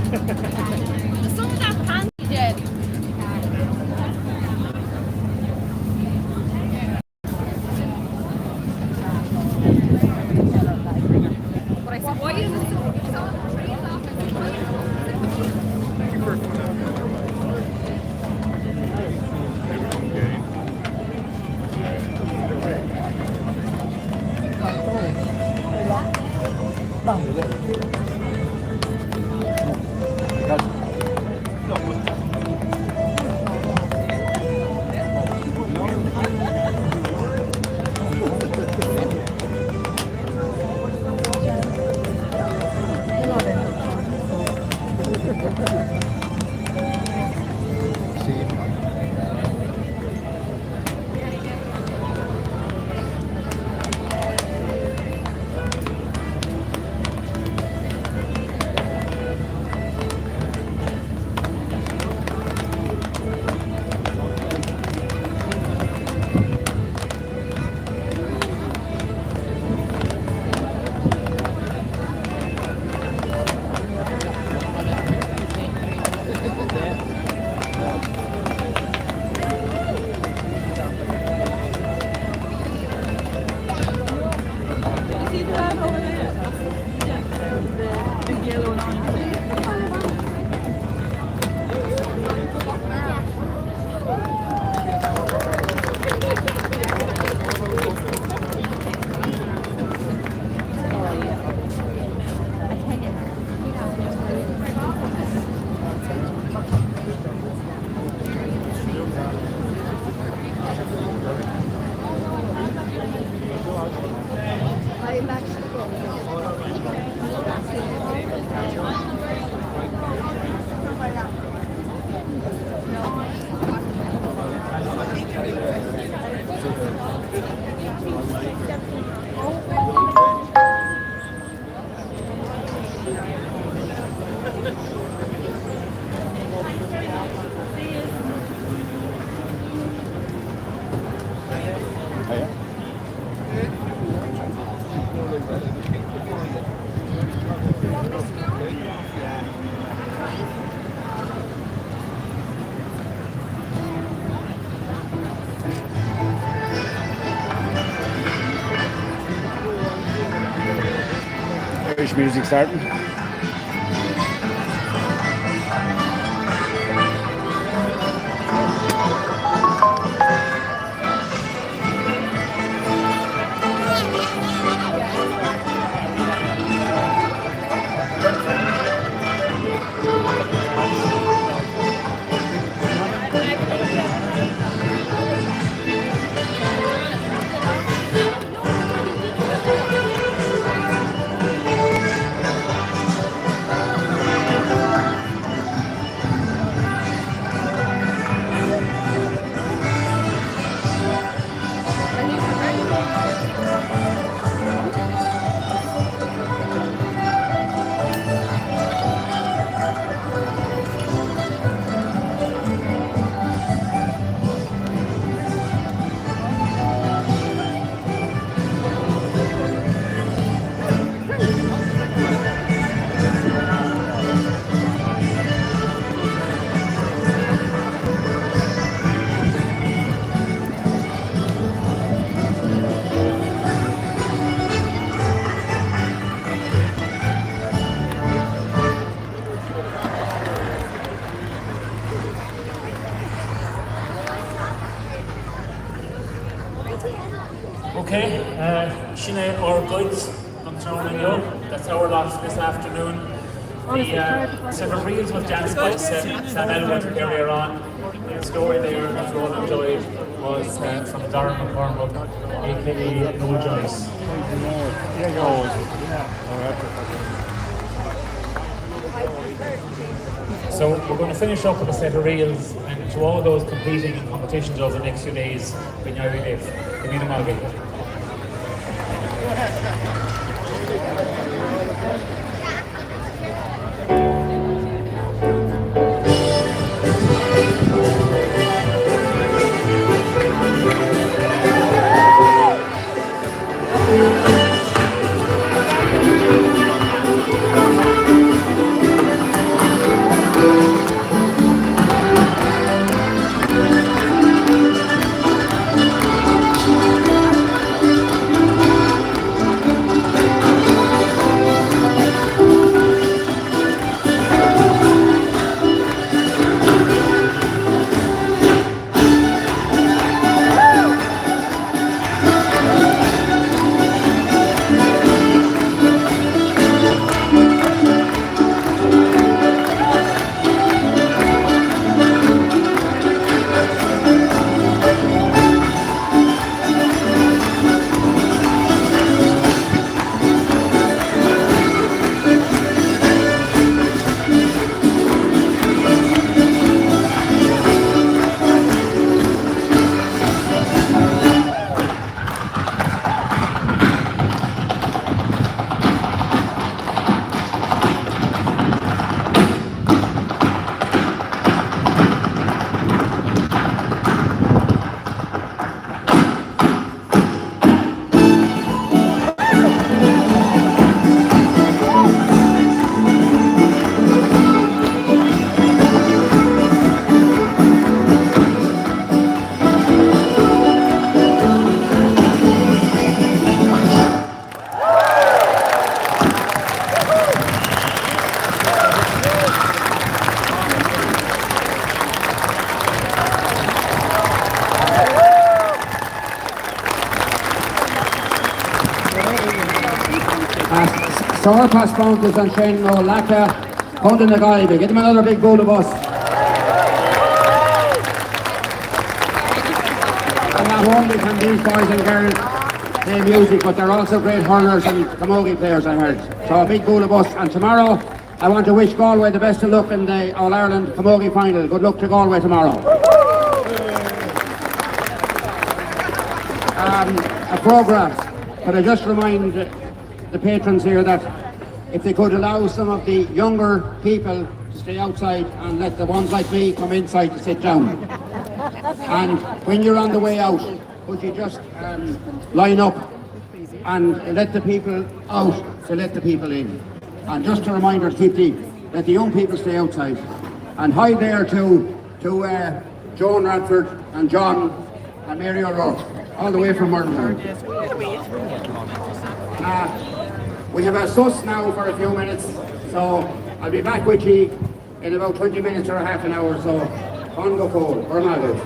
Some of that panty did. But I said, why is it Irish music starting. Okay, Sinead or goods on Throne Yo. That's our lot this afternoon. The several reels with Jan Spice Sam Elwood earlier on. The story there that we all enjoyed was from Darren McCormack, aka No Joyce. So we're going to finish up with a set of reels, and to all those competing in competitions over the next few days, when you're ready, give me the mug. Star Paspontus and Shane no Laka, Condon the Gaelic. Get them another big goal of us. And not only can these boys and girls play music, but they're also great hurlers and camogie players, I heard. So a big goal of us. And tomorrow, I want to wish Galway the best of luck in the All-Ireland camogie final. Good luck to Galway tomorrow. A programme, but I just remind the patrons here that if they could allow some of the younger people to stay outside and let the ones like me come inside to sit down. And when you're on the way out, would you just line up and let the people out to let the people in. And just a reminder to keep let the young people stay outside. And hi there to Joan Radford and John and Mary O'Rourke, all the way from Merton. We have a sus now for a few minutes, so I'll be back with you in about 20 minutes or a half an hour, so on go forward. Bernardo.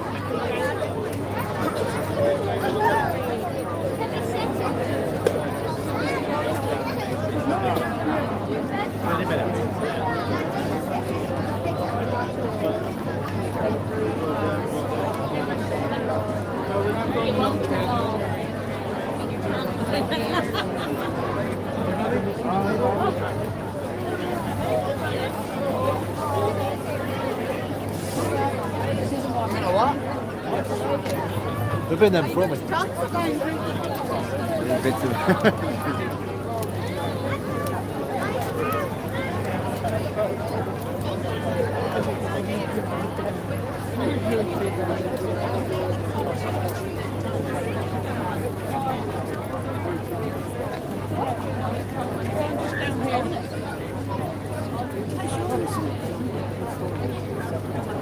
We've been them from it.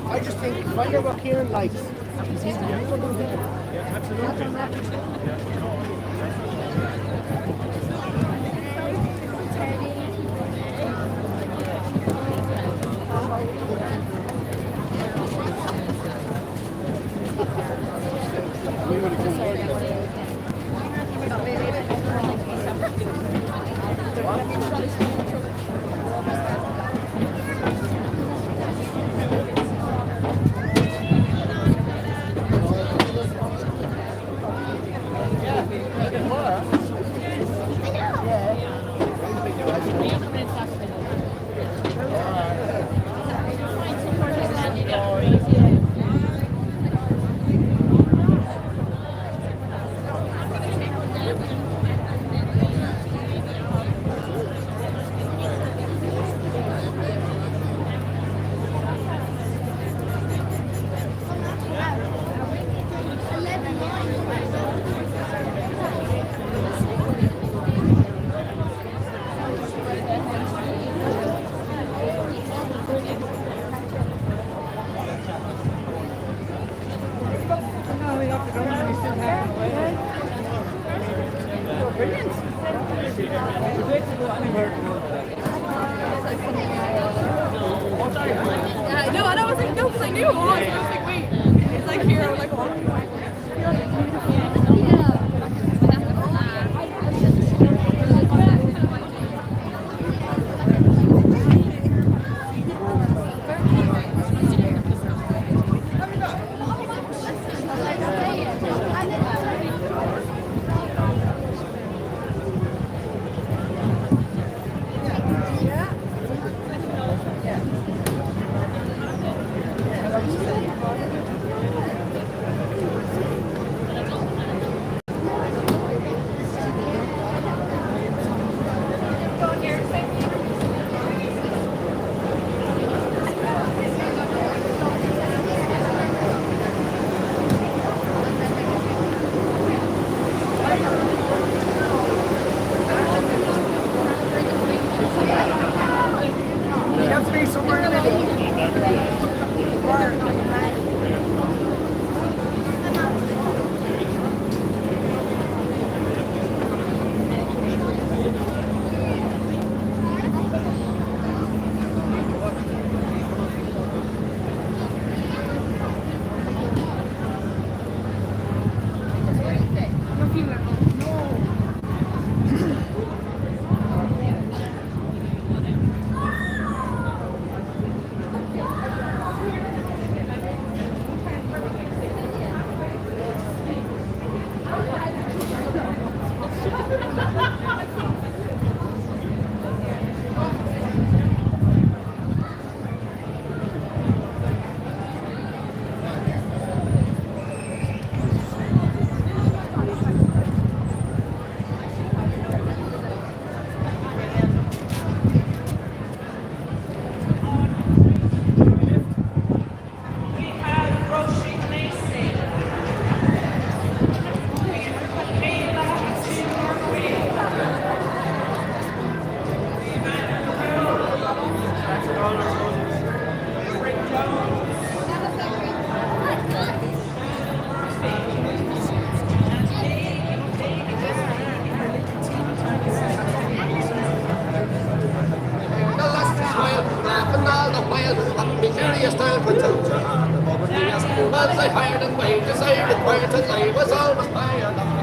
I just think, find out what Kieran likes. No, and I was like, no, because I knew it was. I was like, wait, it's like here. I was like, all the while. And be curious to put out your hand above me as I hired and waited, decided quiet and I was always tired of the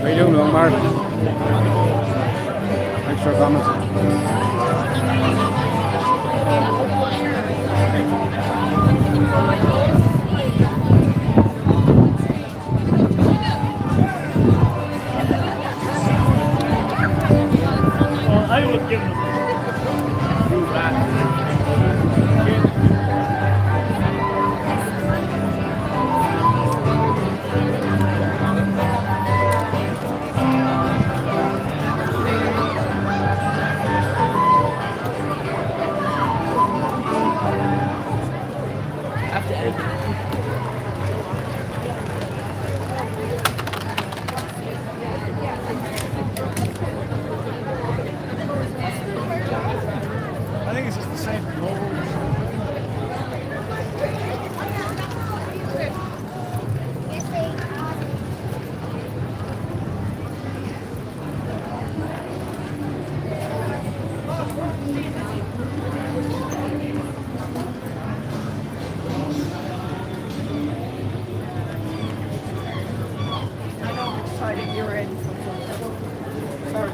How you doing, Mark? Thanks for coming. I would give them I think it's just the same. Sorry, you were in. Sorry,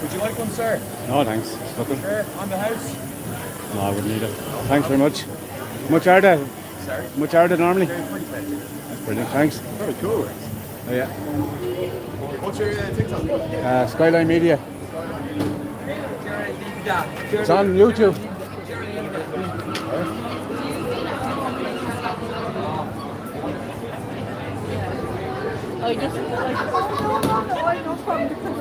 Would you like one, sir? No, thanks. Looking. Sure. On the house? No, I wouldn't need it. Thanks very much. Much are they? Sorry. Much are they normally? Pretty plenty. That's brilliant. Thanks. Very cool. Oh, yeah. What's your TikTok? Skyline Media. It's on YouTube. I just like, oh no, I know from because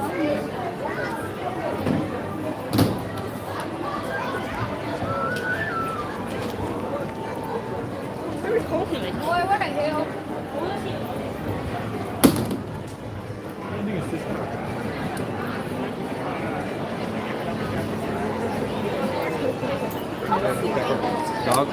very coffee. Boy, what the hell? I think it's this one. Dog.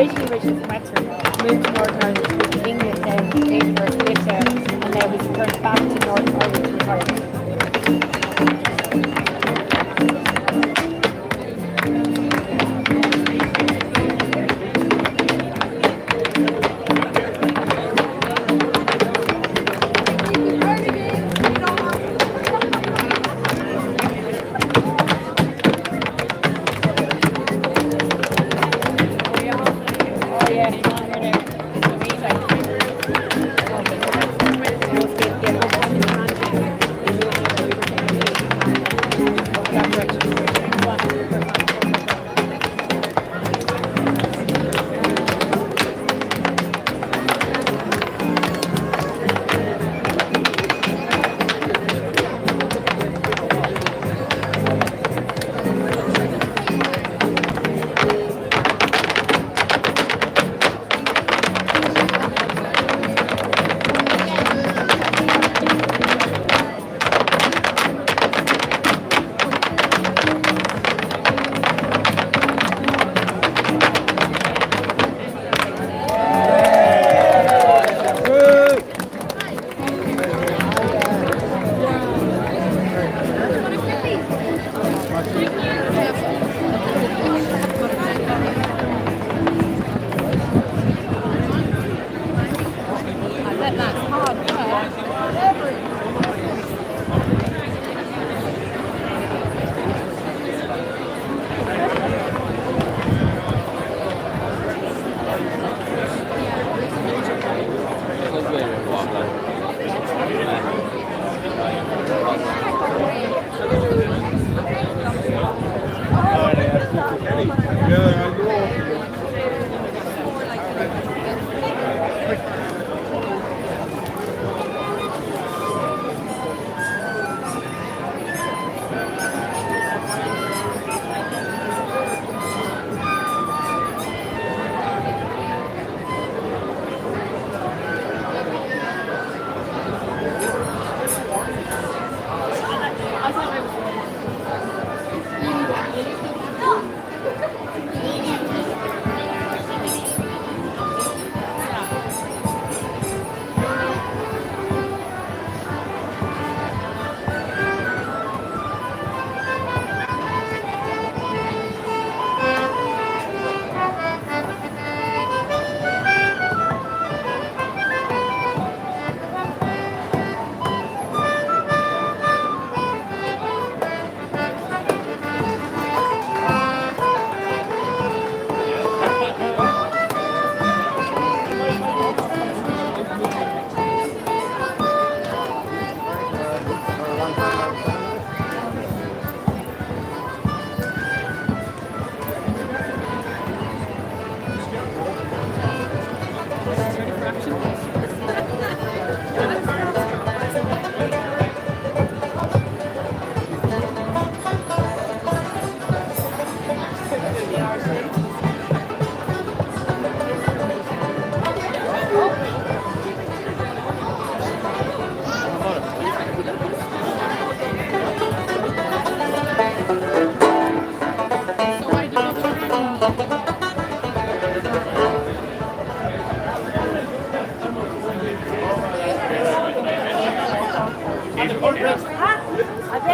originally from Wexford, moved to Northern Ireland, moved to England, then to Edinburgh, lived there, and now he's returned back to Northern Ireland to retire.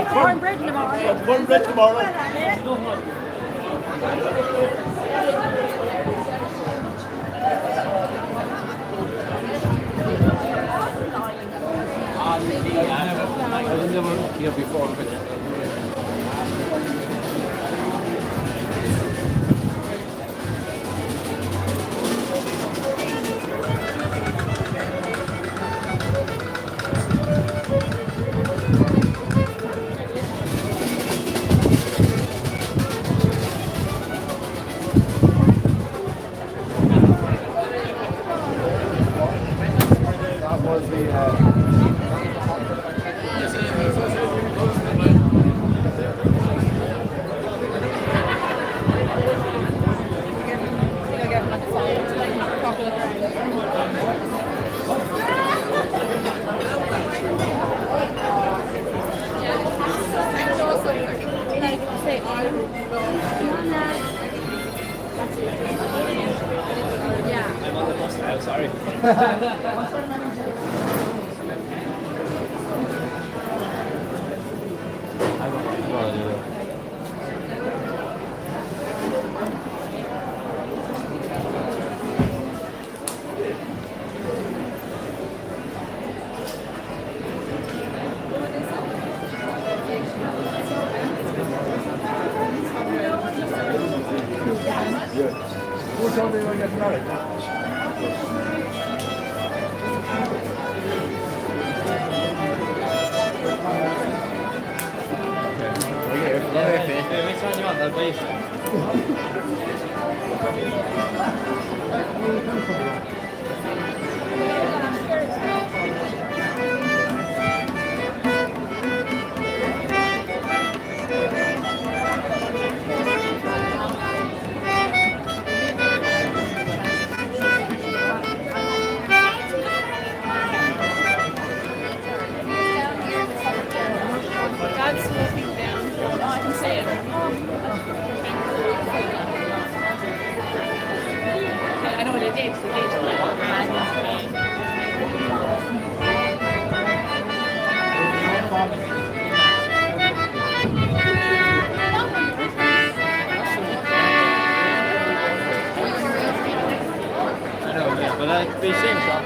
Corn bread tomorrow. Corn bread tomorrow. I was never here before. That was the sorry. Who told me you were getting married? Which one you want? I'll wait. God's smoking down. Oh, I can say it. I know what it is. The gauge. I know, yeah, but I'll be same shot.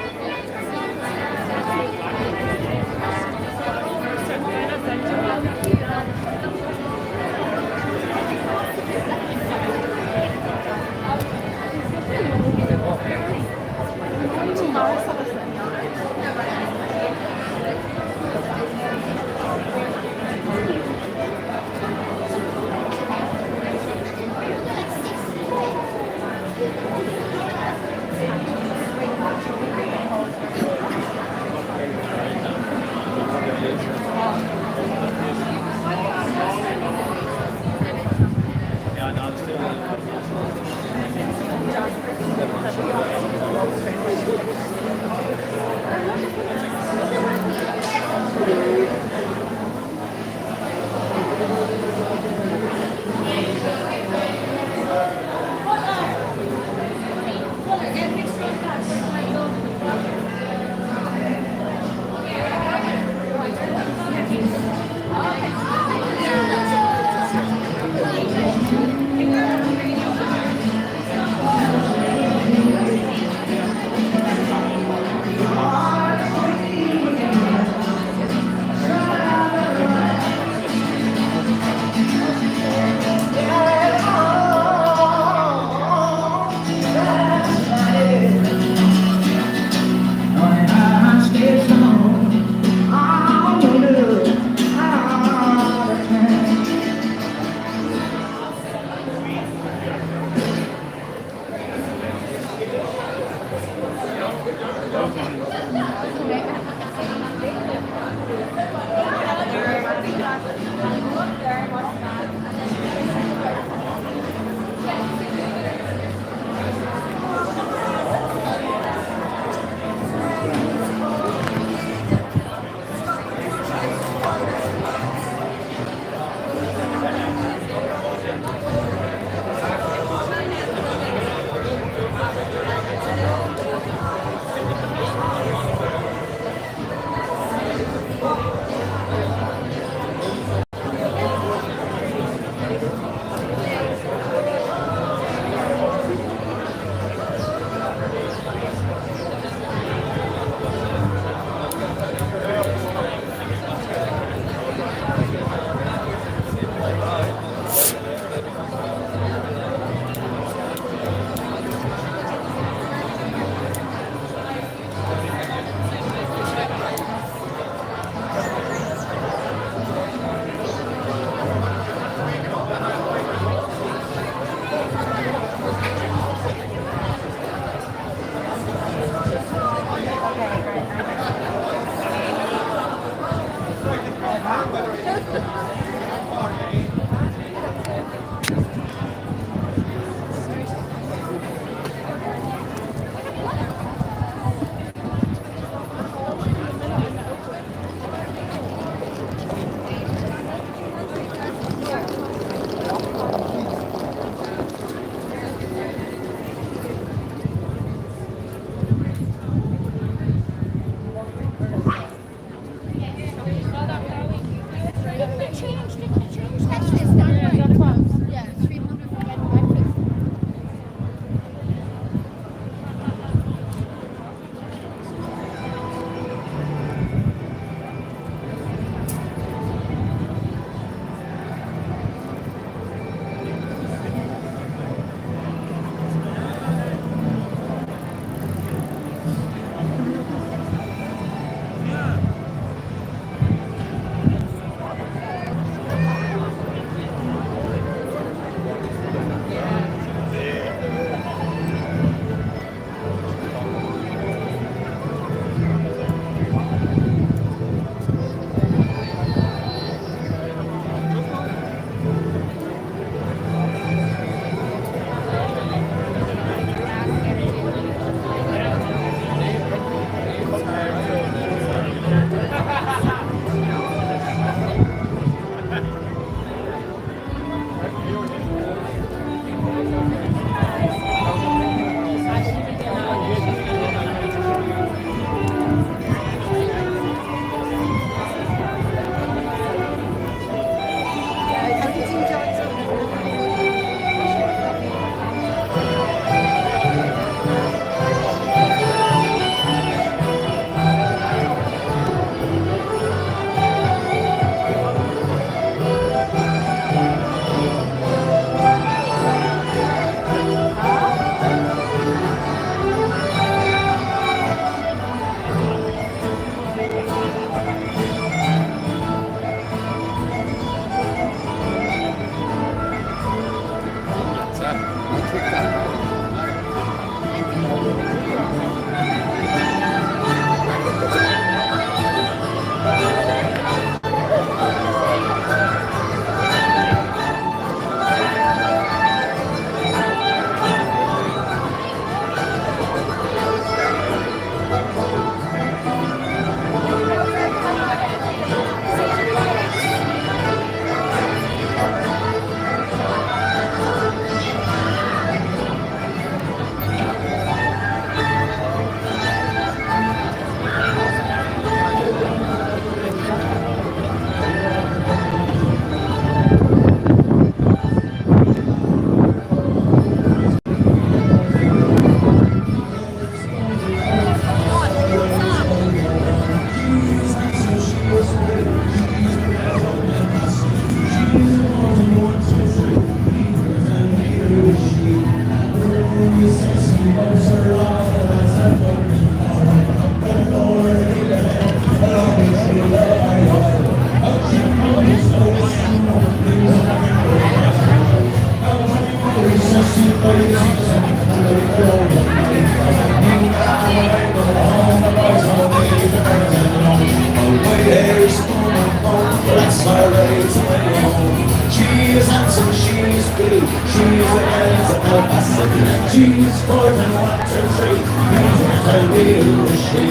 what to say. Please tell me who is she.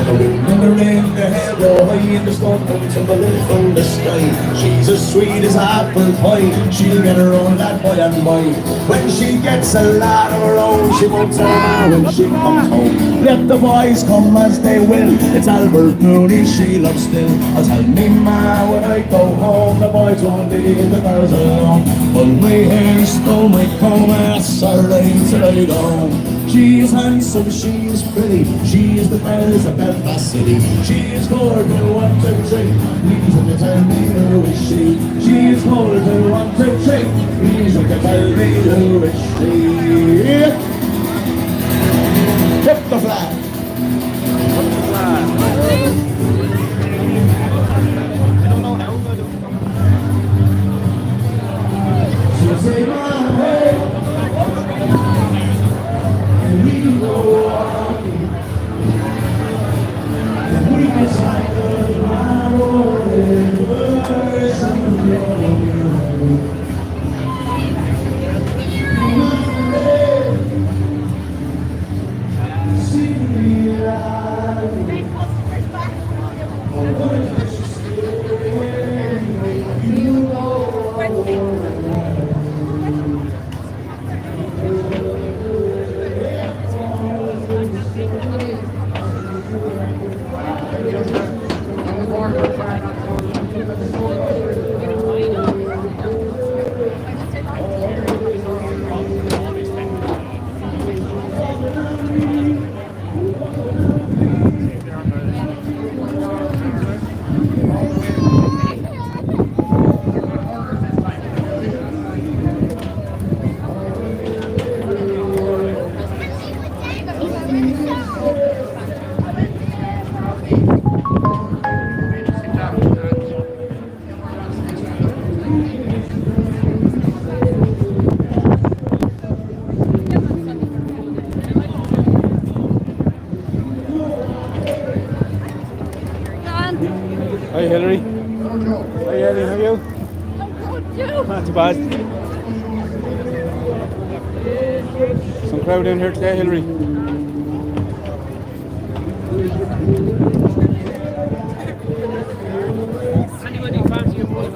Remember in the hair, high in the storm, tumbling from the sky. She's as sweet as apple pie. She'll get her own that by and by. When she gets a lot of her own, she won't tell her when she comes home. Let the boys come as they will. It's Albert Mooney she loves still. I'll tell me ma when I go home, the boys won't leave the girls alone. But my hair stole my comb, that's alright till I go home. She is handsome, she is pretty, she is the belles of Belfast City. She is golden, what to drink, please look at tell me who is she. She is golden, what to drink, please look at tell me who is she. Hit the flag. She'll say my way. We go walking, and we can cycle around rivers and see me alive. Oh, what if you stay you go. Hi Hilary. Hi Eddie, how are you? Not too bad. Some crowd in here today, Hilary. Anybody fancy a bowl of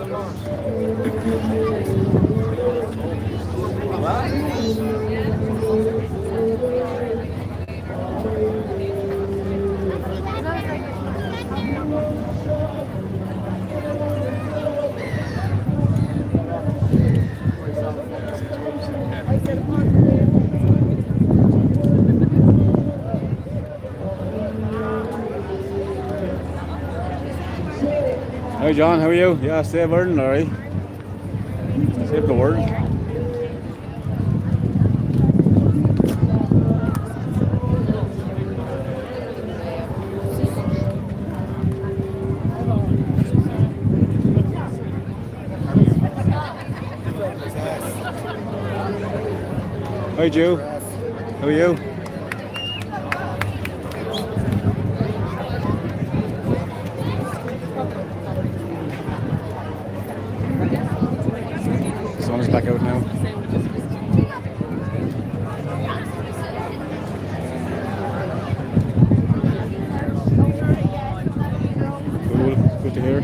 Hi John, how are you? Yeah, save Ireland, alright. Save the world. Hi Joe, how are you? The sun is back out now. Cool, good to hear.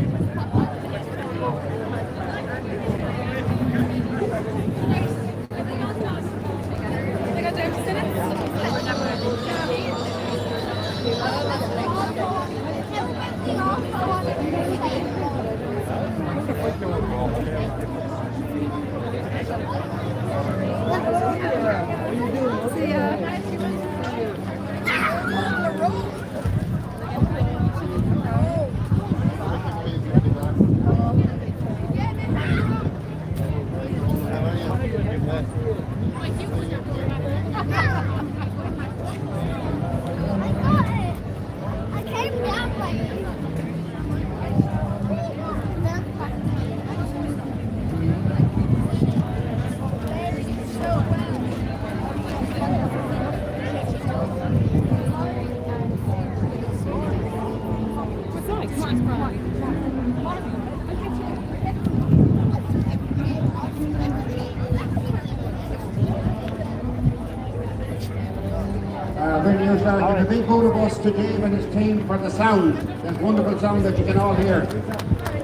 big motor bus to Dave and his team for the sound. That wonderful sound that you can all hear.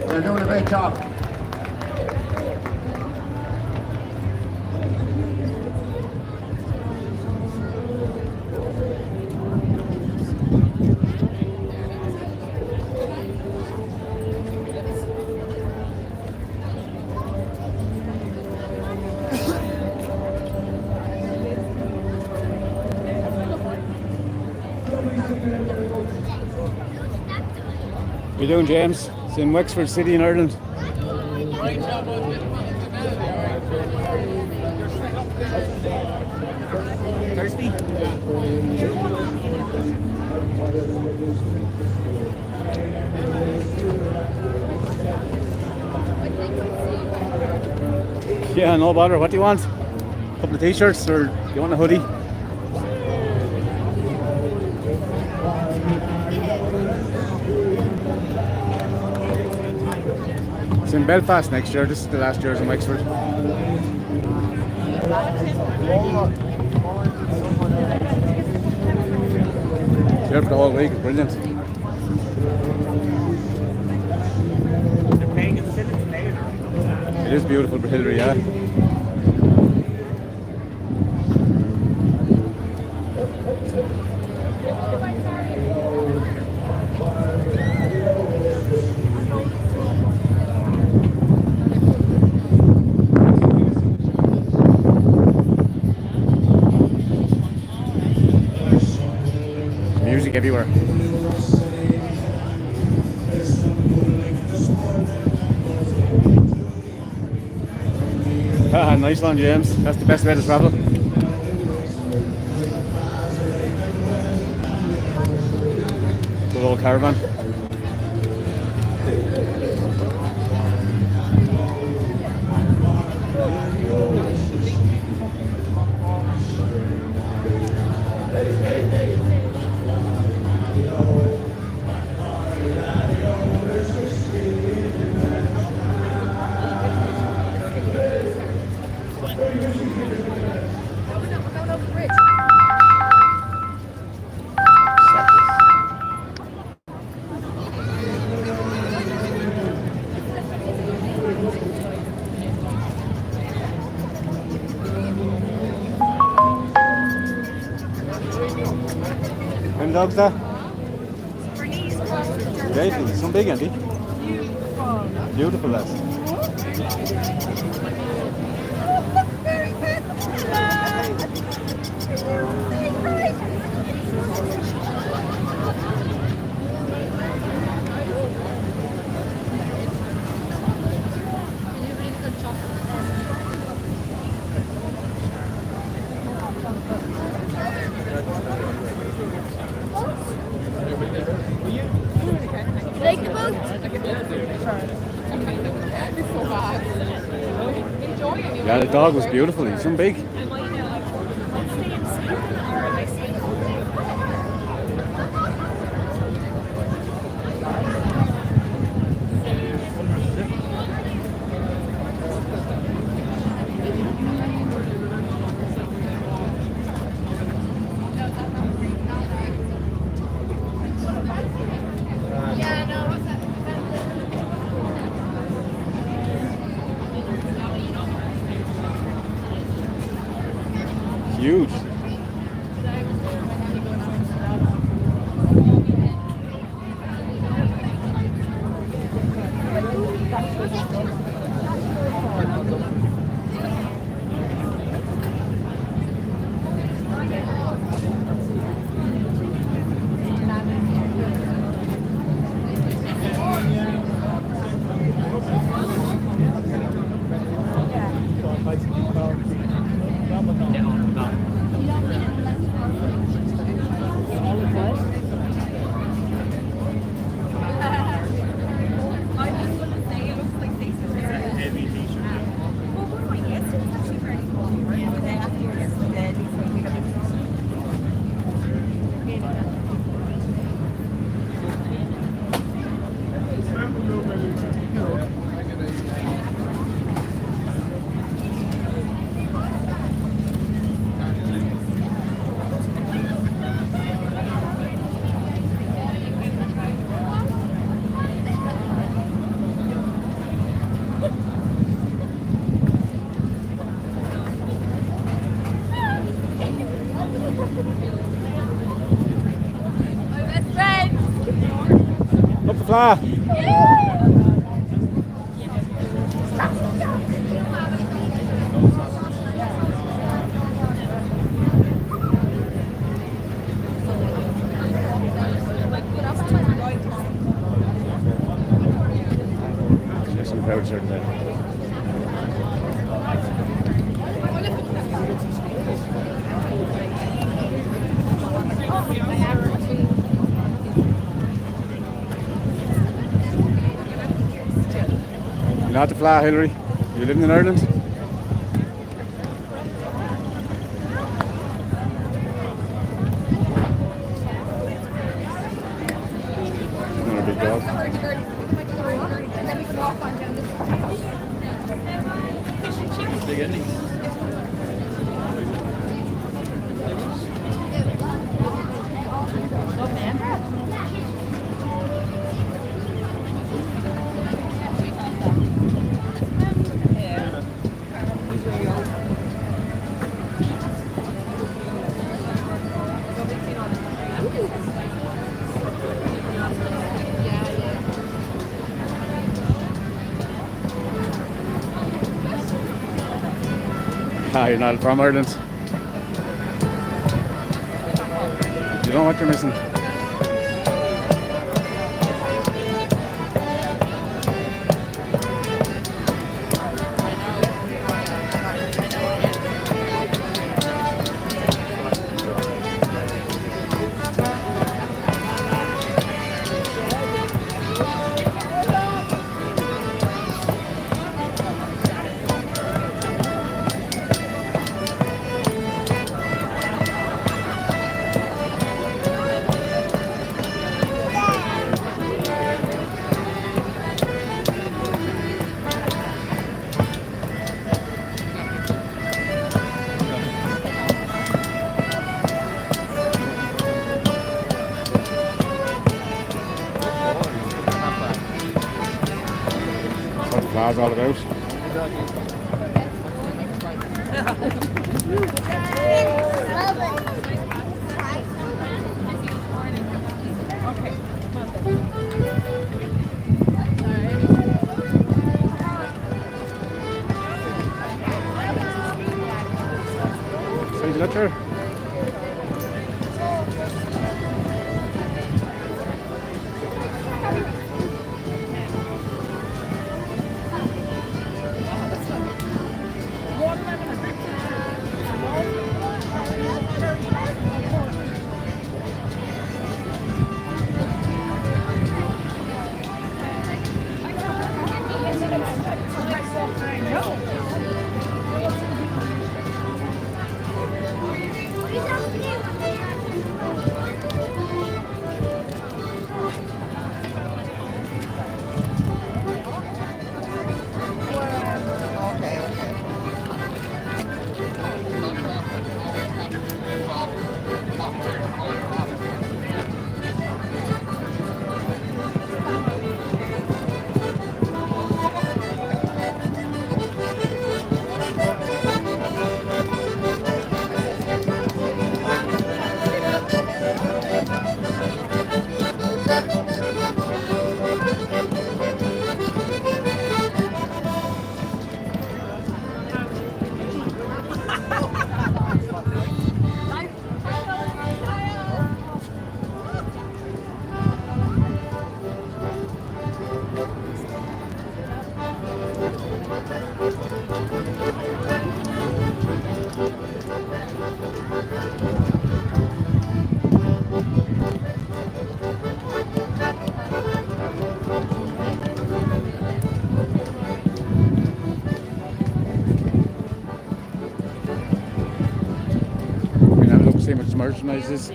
They're doing a great job. How you doing, James? It's in Wexford City in Ireland. Thirsty? Yeah, no bother. What do you want? A couple of t-shirts, or do you want a hoodie? It's in Belfast next year. This is the last year in Wexford. Here for the whole week. Brilliant. It is beautiful for Hillary, yeah. Music everywhere. Ah, nice one, James. That's the best way to travel. Good old caravan. Them dogs there? Great, some big, aren't they? Beautiful, lads. Like the boat? It's so bad. Enjoy it. Yeah, the dog was beautiful. He's some big. Huge. fleadh. There's some crowds here today. You're not the fleadh, Hilary. You living in Ireland? Another big dog. Big endings. Ah, you're not from Ireland. You know what you're missing. What the fleadh's all about. See you later. We're not looking to see how much the merchandise is.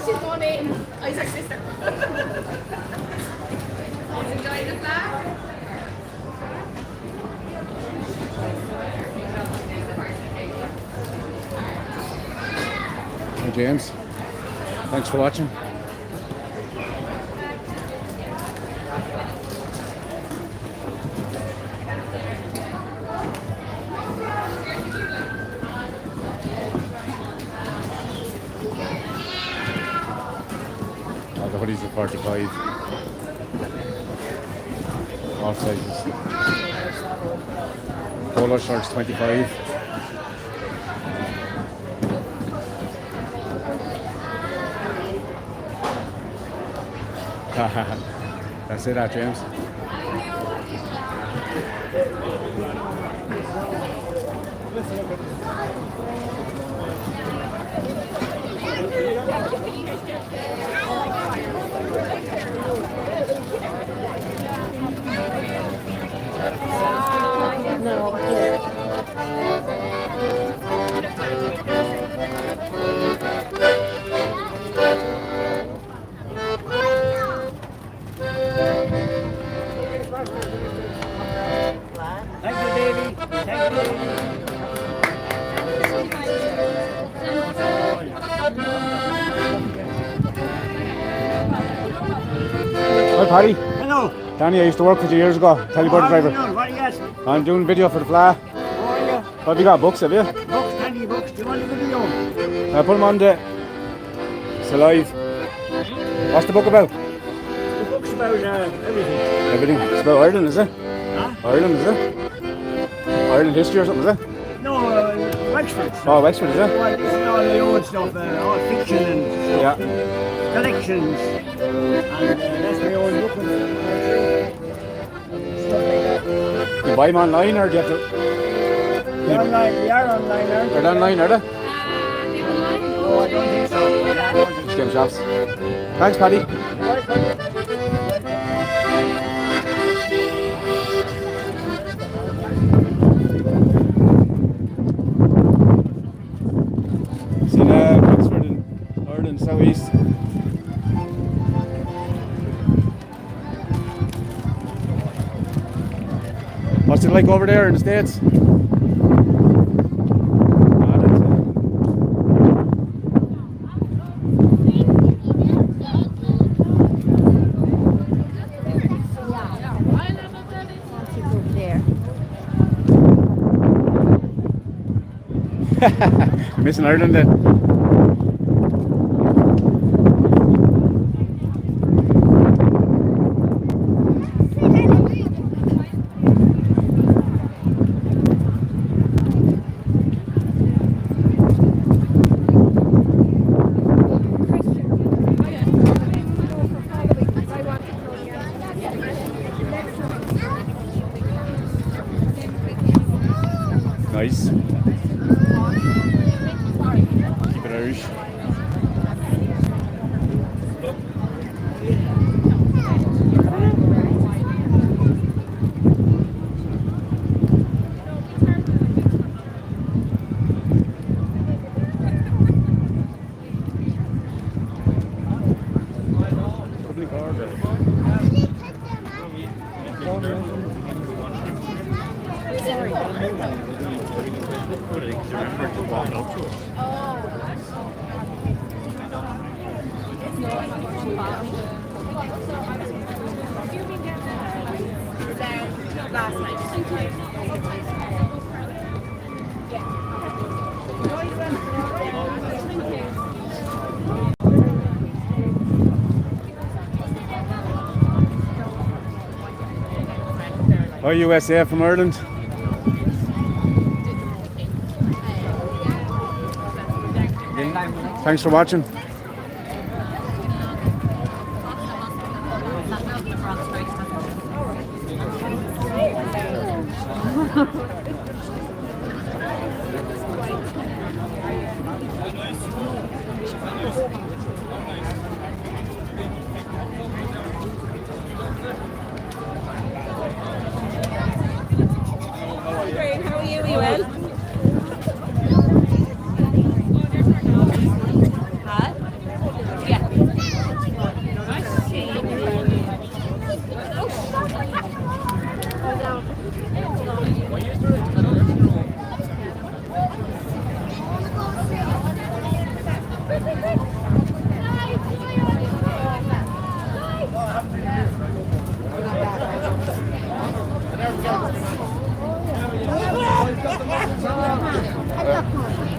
She's going in. Isaac's sister. He's enjoying the flag. Hey James, thanks for watching. 45. All sizes. Polo shirts 25. That's it, James. Thank you, Davey. Thank you, Davey. Hi, Paddy. Hello. Danny, I used to work with you years ago. Telebird driver. What are you asking? I'm doing video for the fleadh. How are you? What have you got? Books, have you? Books, candy books. Do you want a video? I put them on the... It's alive. What's the book about? The book's about everything. Everything. It's about Ireland, is it? Huh? Ireland, is it? Ireland history or something, is it? No, Wexford. Oh, Wexford, is it? Well, this is all the old stuff, all fiction and Yeah. collections. And that's my own book. Stuff like that. You buy them online or do you have to... They're online, they are online, aren't They're online, are they? No, I don't think so. I don't think Just give them shops. Thanks, Paddy. Seen Wexford in Ireland, South East. What's it like over there in the States? Missing Ireland then. Nice. Keep it Irish. Public order. Last night. Hi, USA from Ireland. Thanks for watching. Great, how are you? Are you well? Huh? Yeah.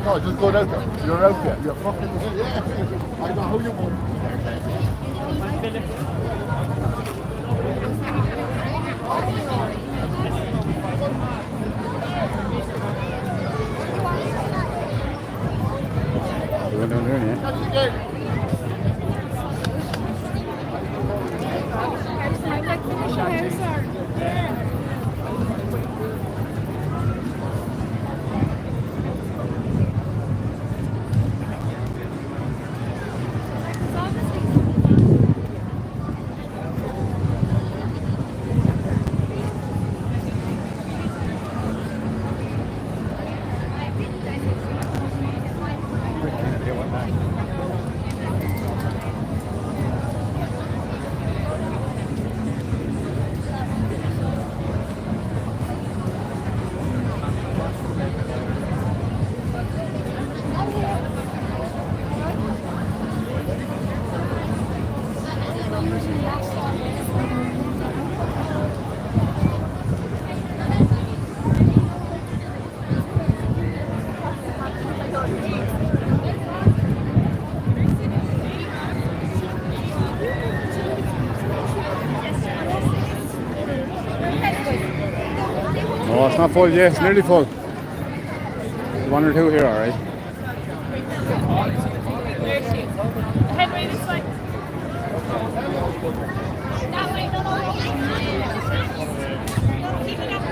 No, just go out there. You're out there. You're fucking... I know who you want. You went down there, yeah? No, it's not full yet. It's nearly full. There's one or two here, all right. Headway this way. That way. Keep it up,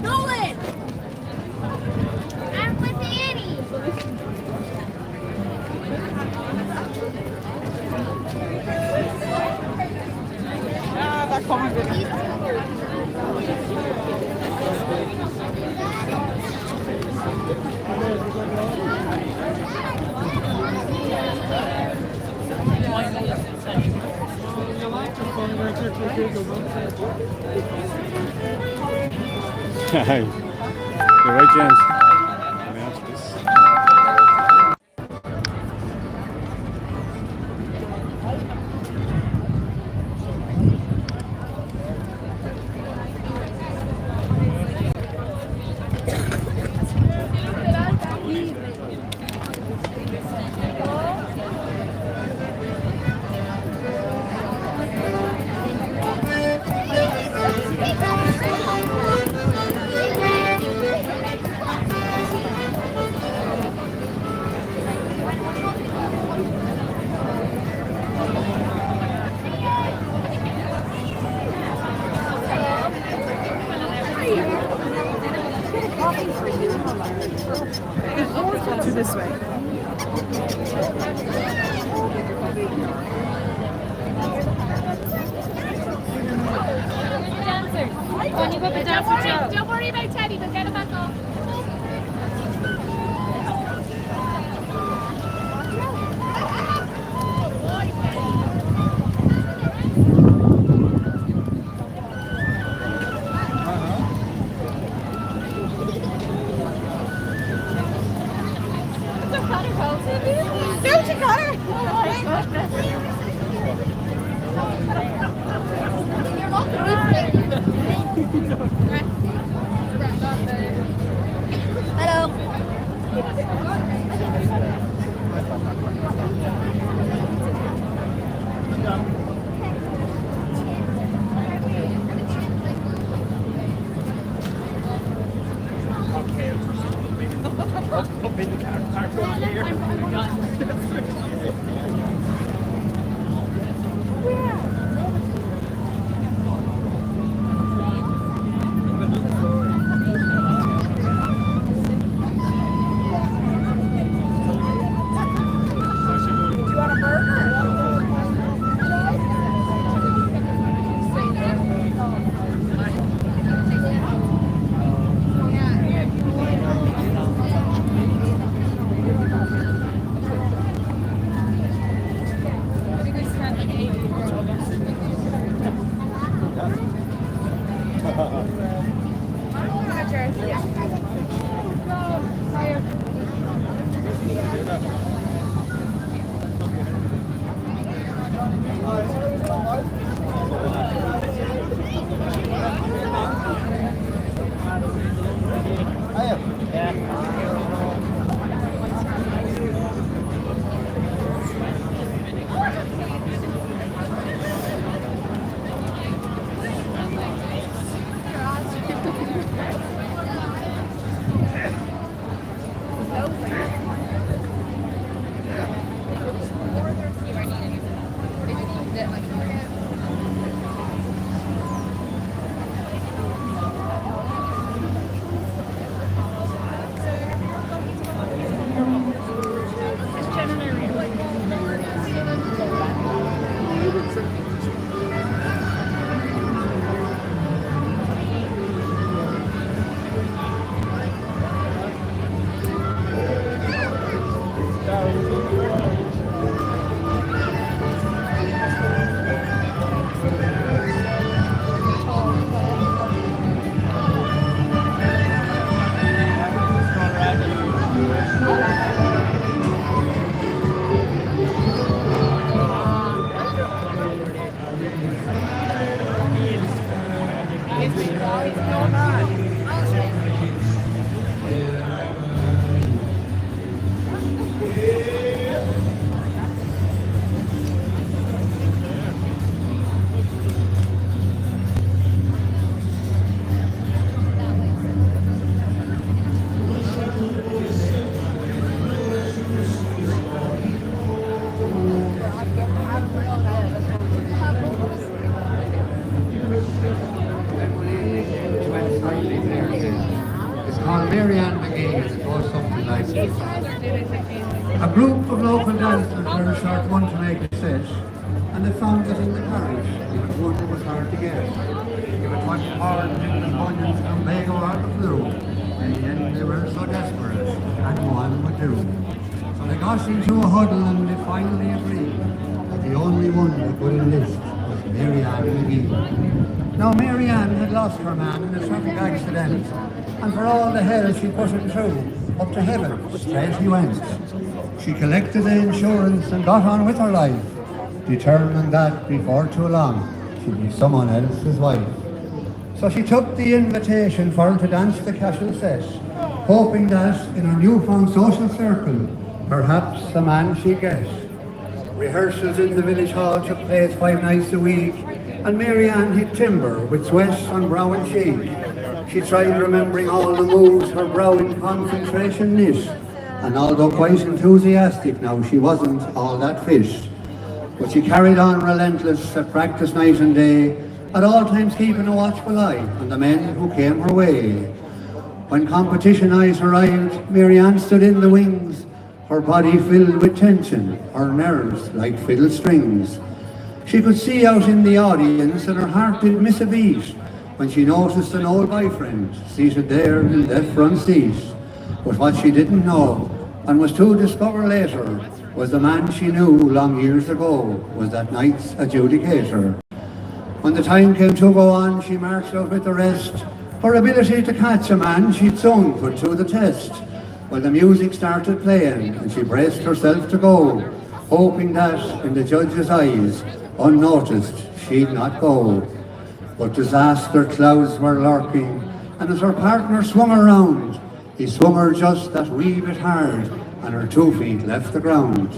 Nolan! I'm with Annie. You're right, James. Let me answer this. worry about Teddy, but get him back off. Don't you got her? You're not A group of local dancers were a short one to make a set, and they found that in the parish it was one that was hard to get. It was much hard to get the bunions and Lego out of the room. In the end they were so desperate, and one would do. So they got into a huddle and they finally agreed that the only one that could enlist was Mary Ann McGee. Now Mary Ann had lost her man in a traffic accident, and for all the hell she put him through, up to heaven, straight he went. She collected the insurance and got on with her life, determined that before too long she'd be someone else's wife. So she took the invitation for him to dance the casual set, hoping that in her newfound social circle, perhaps a man she'd get. Rehearsals in the village hall took place 5 nights a week, and Mary Ann hit timber with sweat on brow and cheek. She tried remembering all the moves her brow in concentration knit, and although quite enthusiastic now, she wasn't all that fit. But she carried on relentless at practice night and day, at all times keeping a watchful eye on the men who came her way. When competition eyes arrived, Mary Ann stood in the wings, her body filled with tension, her nerves like fiddle strings. She could see out in the audience and her heart did miss a beat when she noticed an old boyfriend seated there in that front seat. But what she didn't know, and was to discover later, was the man she knew long years ago was that night's adjudicator. When the time came to go on, she marched out with the rest. Her ability to catch a man she'd soon put to the test. Well, the music started playing and she braced herself to go, hoping that in the judge's eyes, unnoticed, she'd not go. But disaster clouds were lurking, and as her partner swung around, he swung her just that wee bit hard, and her 2 feet left the ground.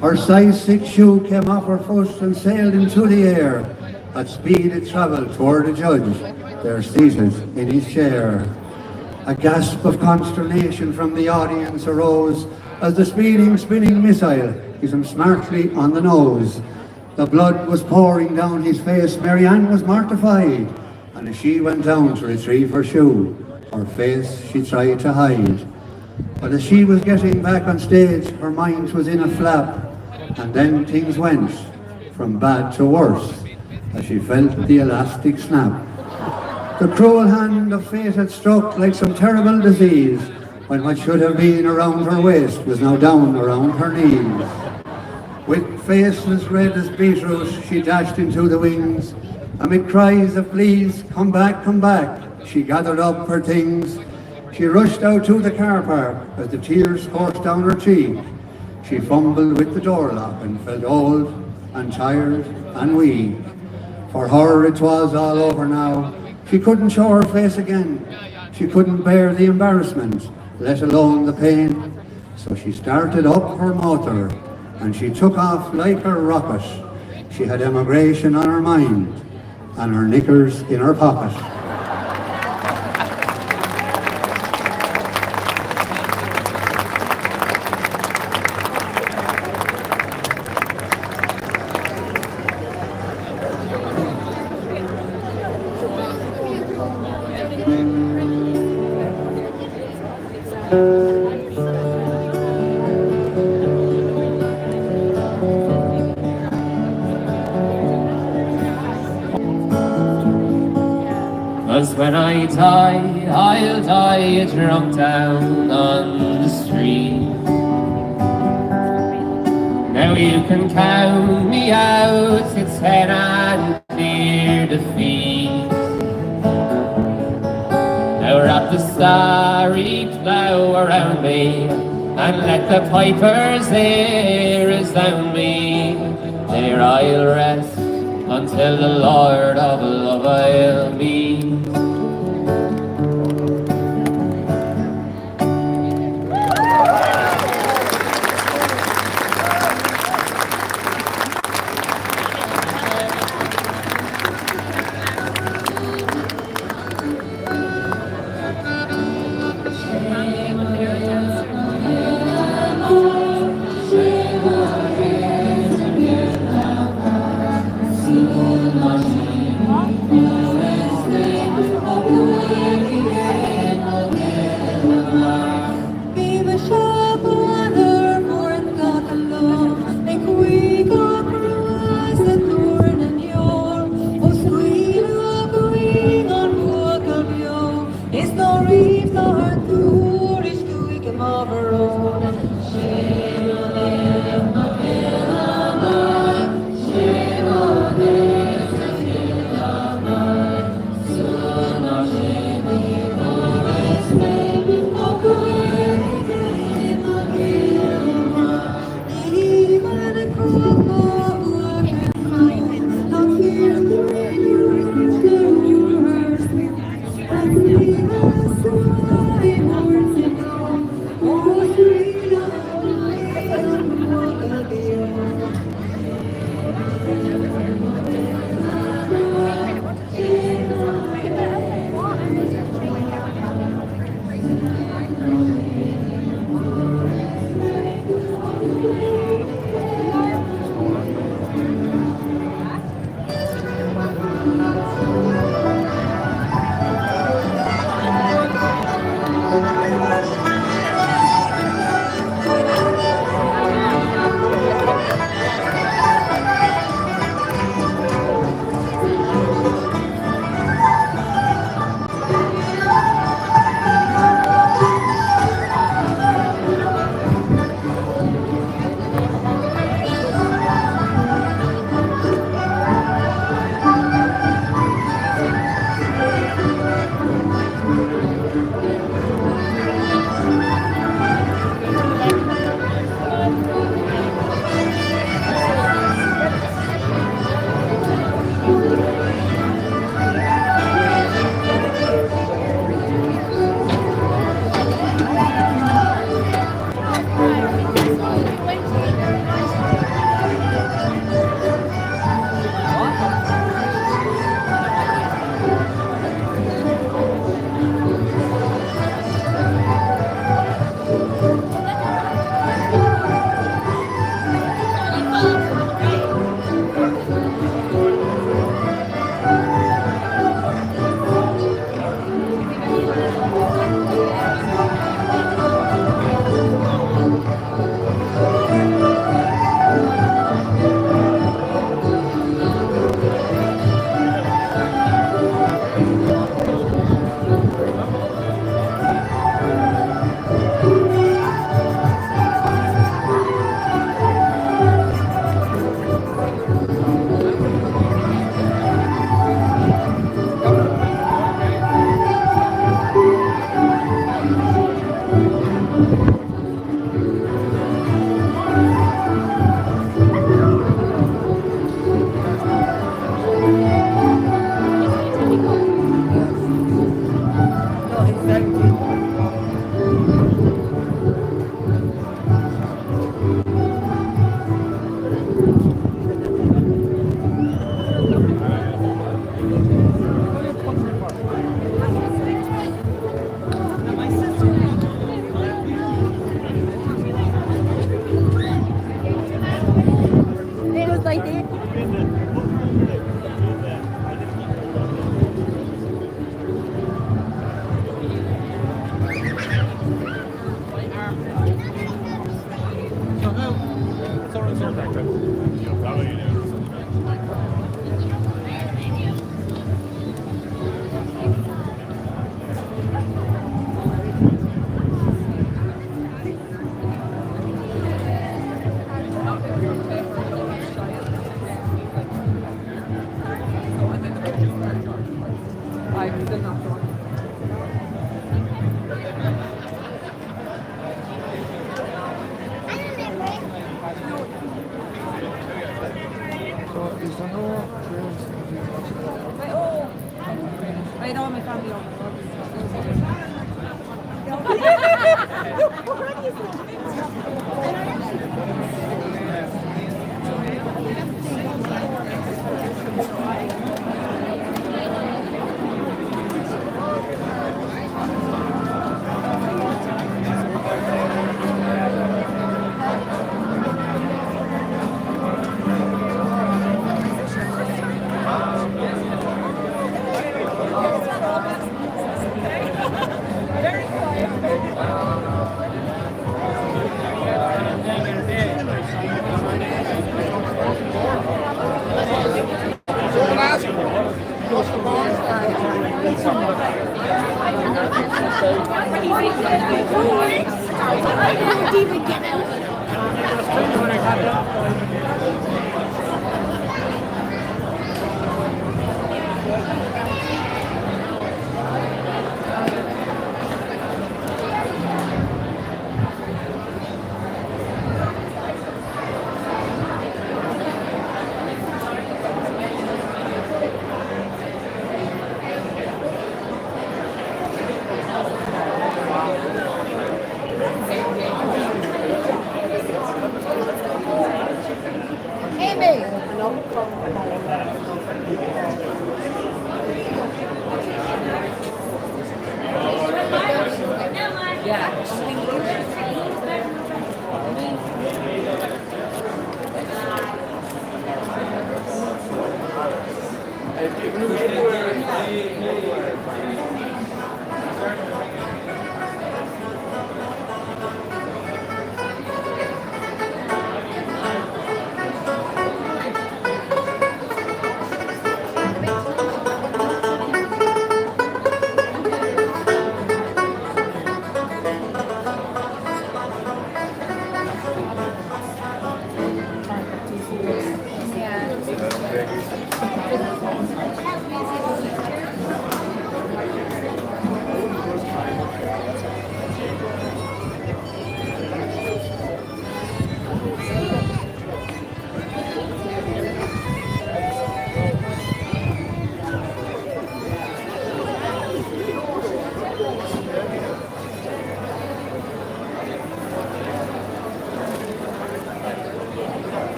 Her size 6 shoe came off her foot and sailed into the air. At speed it travelled toward the judge, there seated in his chair. A gasp of consternation from the audience arose as the speeding, spinning missile hit him smartly on the nose. The blood was pouring down his face. Marianne was mortified, and as she went down to retrieve her shoe, her face she tried to hide. But as she was getting back on stage, her mind was in a flap, and then things went from bad to worse as she felt the elastic snap. The cruel hand of fate had struck like some terrible disease, when what should have been around her waist was now down around her knees. With face as red as beetroot, she dashed into the wings. Amid cries of please, come back, she gathered up her things. She rushed out to the car park as the tears coursed down her cheek. She fumbled with the door lock and felt old and tired and weak. For her it was all over now. She couldn't show her face again. She couldn't bear the embarrassment, let alone the pain. So she started up her motor and she took off like a rocket. She had emigration on her mind and her knickers in her pocket. Cause when I die, I'll die drunk down on the street. Now you can count me out to 10 and clear defeat. Now wrap the starry cloud around me and let the pipers there resound me. There I'll rest until the Lord of love I'll meet. idea. I don't have my family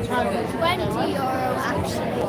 €20 actually.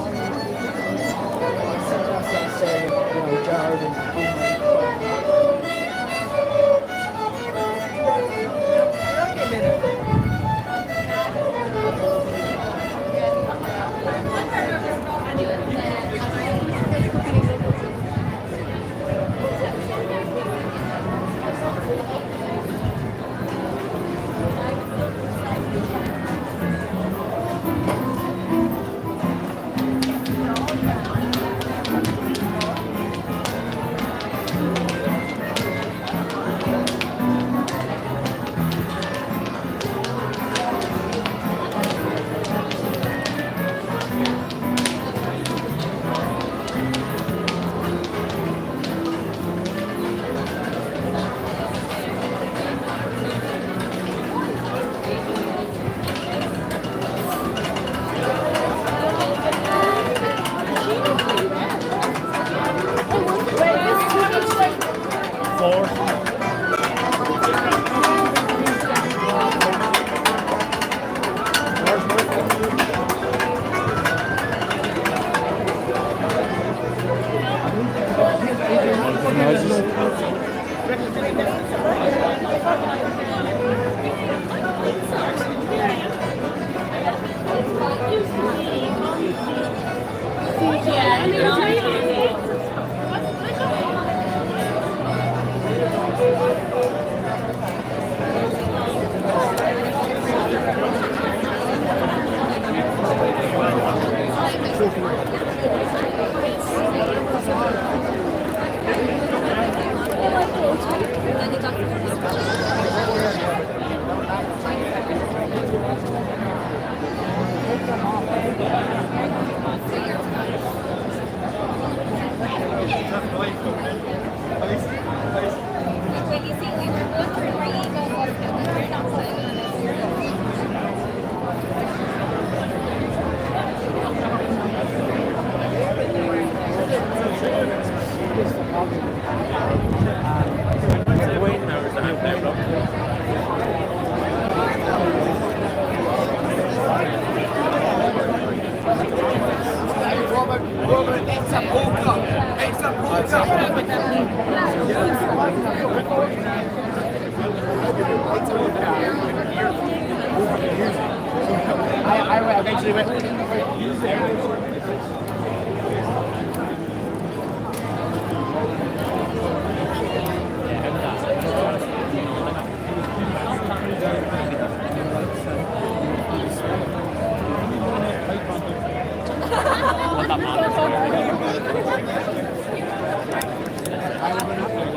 I eventually went.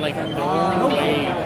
Like, no way.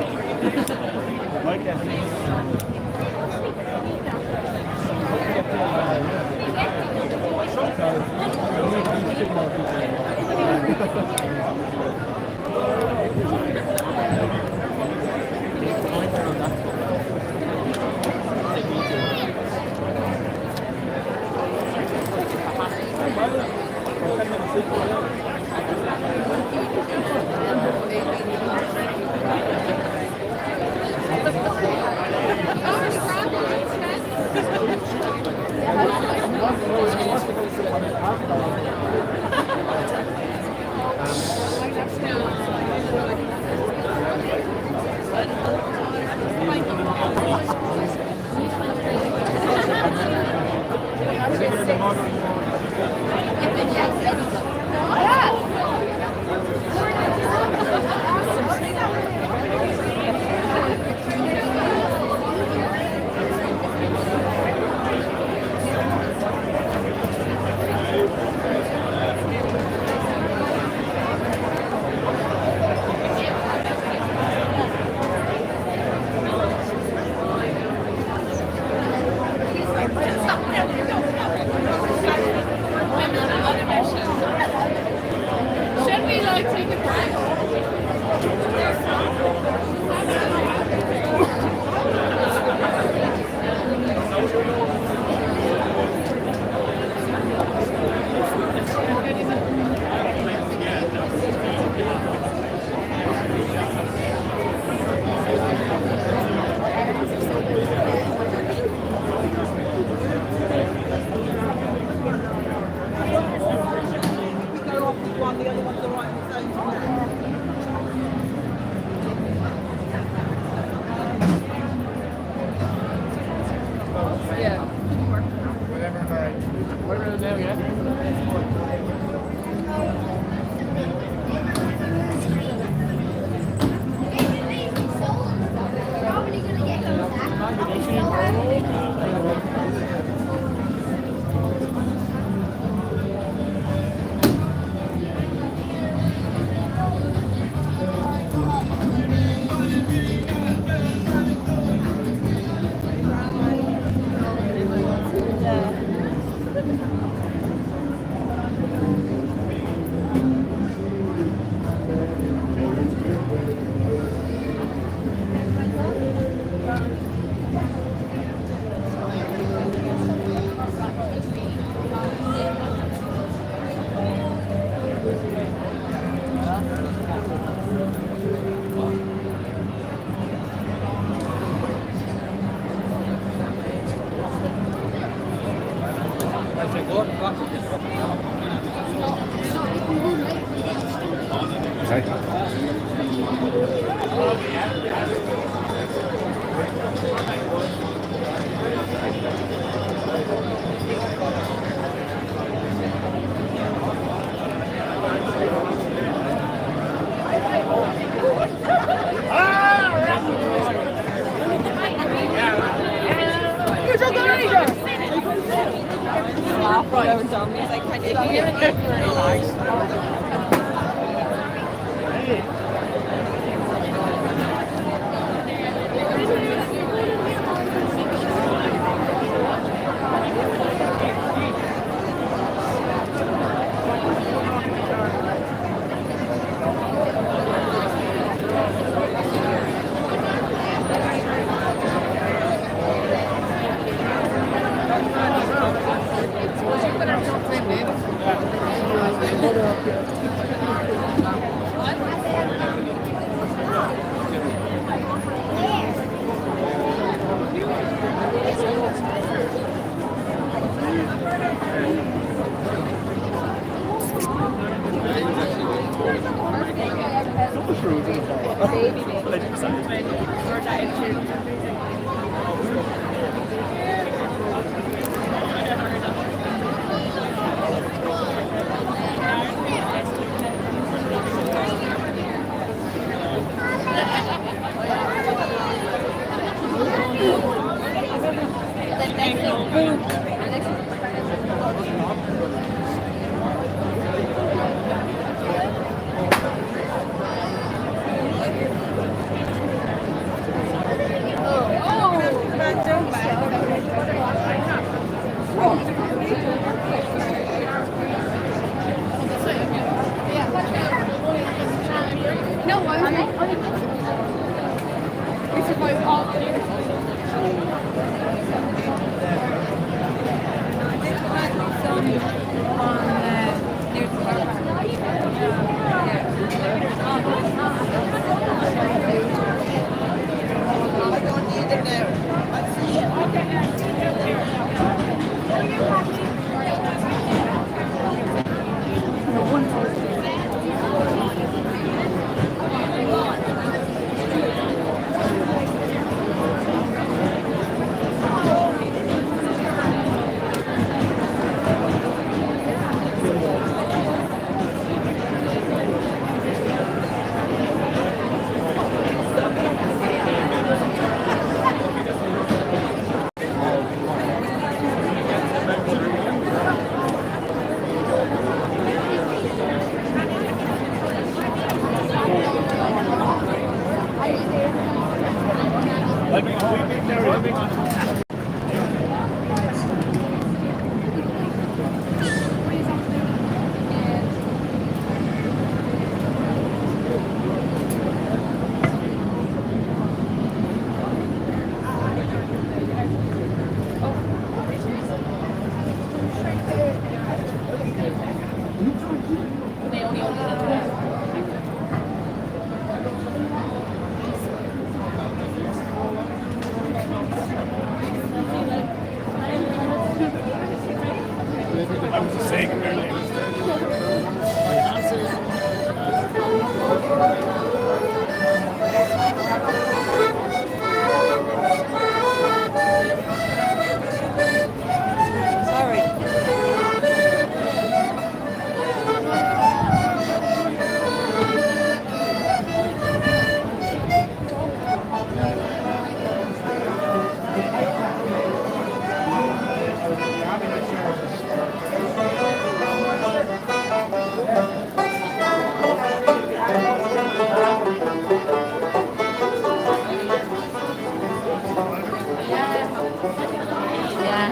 Yeah.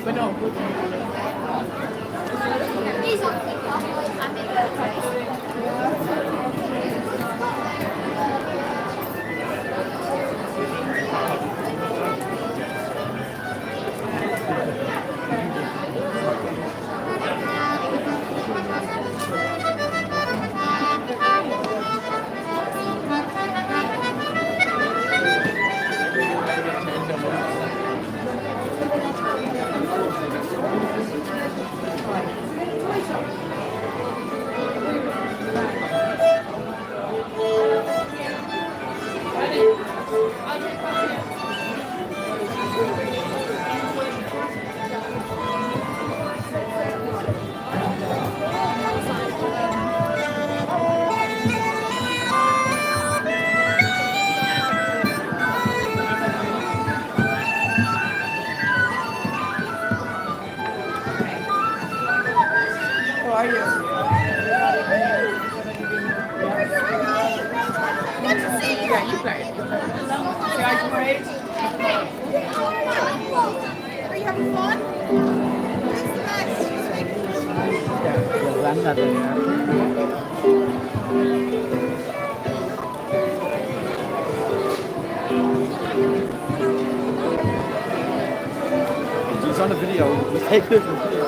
But no. How are you? Good to see you. Yeah, you guys. You guys great? Are you having fun? That's It's on the video. We take this video.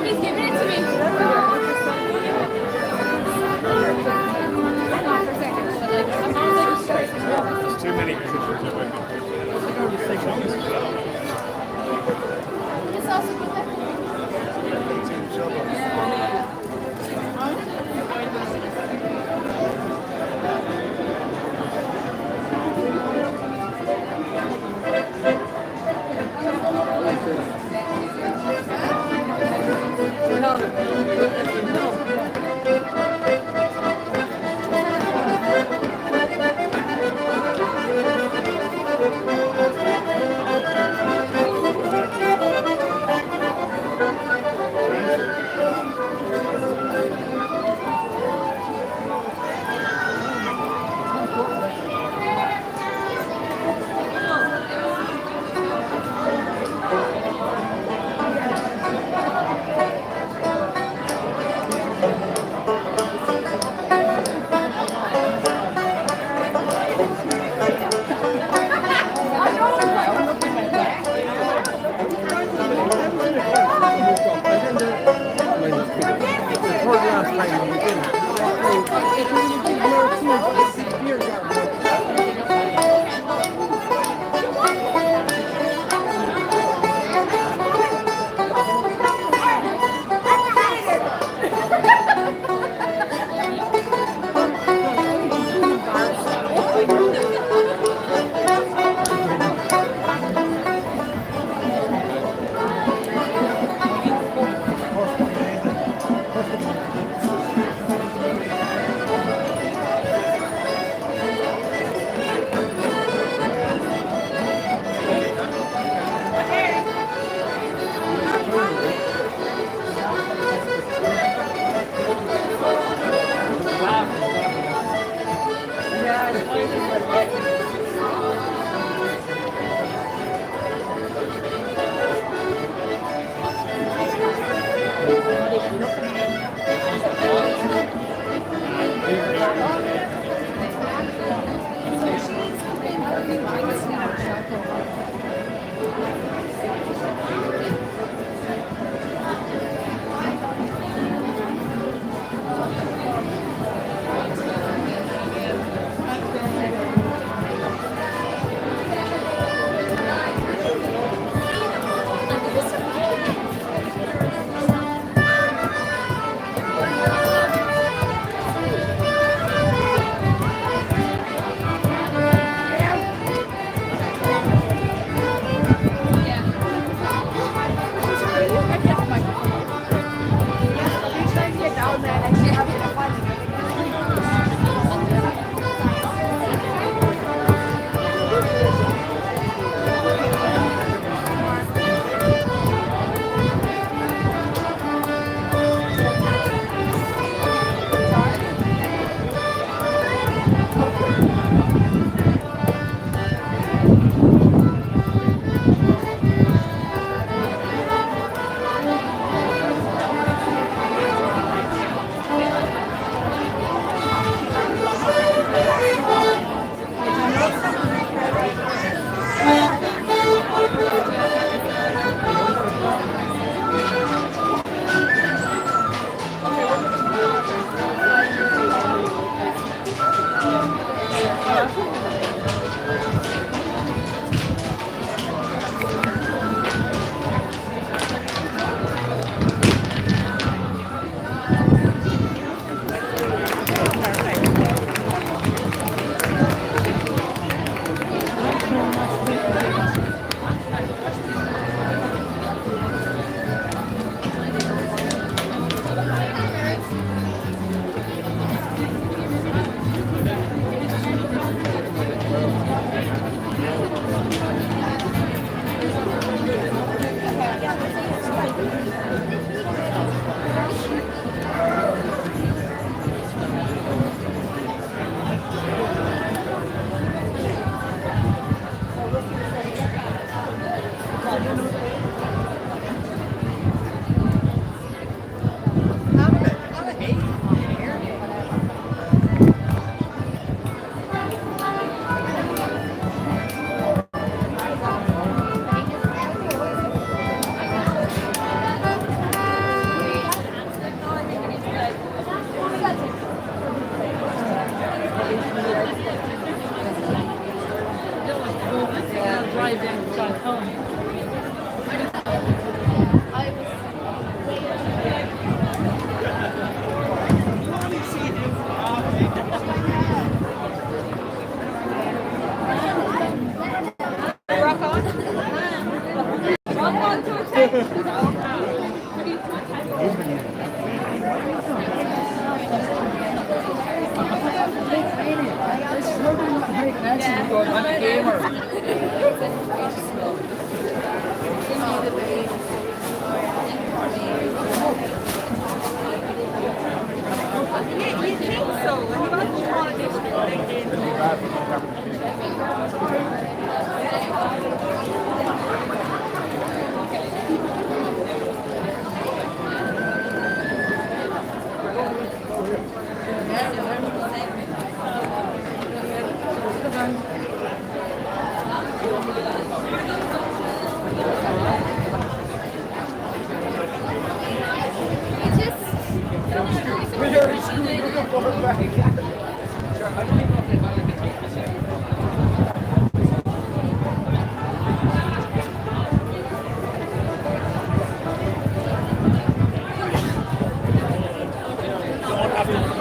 He's giving it to me. There's too many pictures of it. It's also good that-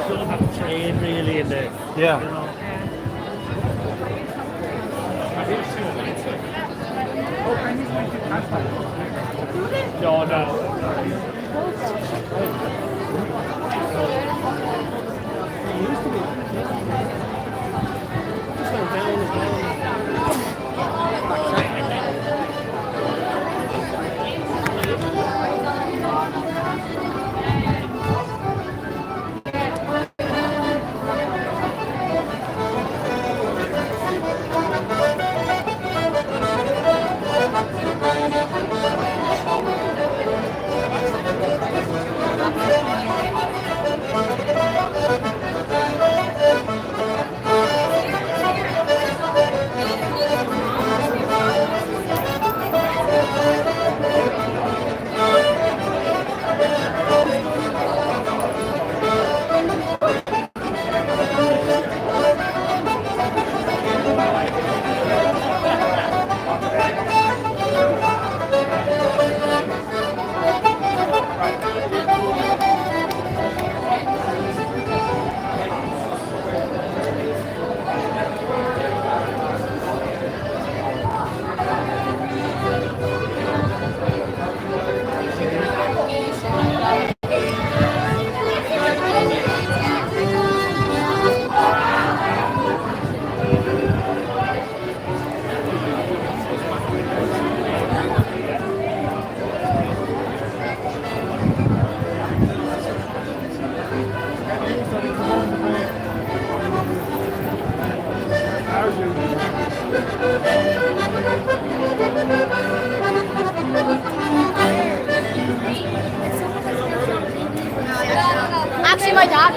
Don't have to train really in the, Yeah. you know. No, no. Actually, my dad.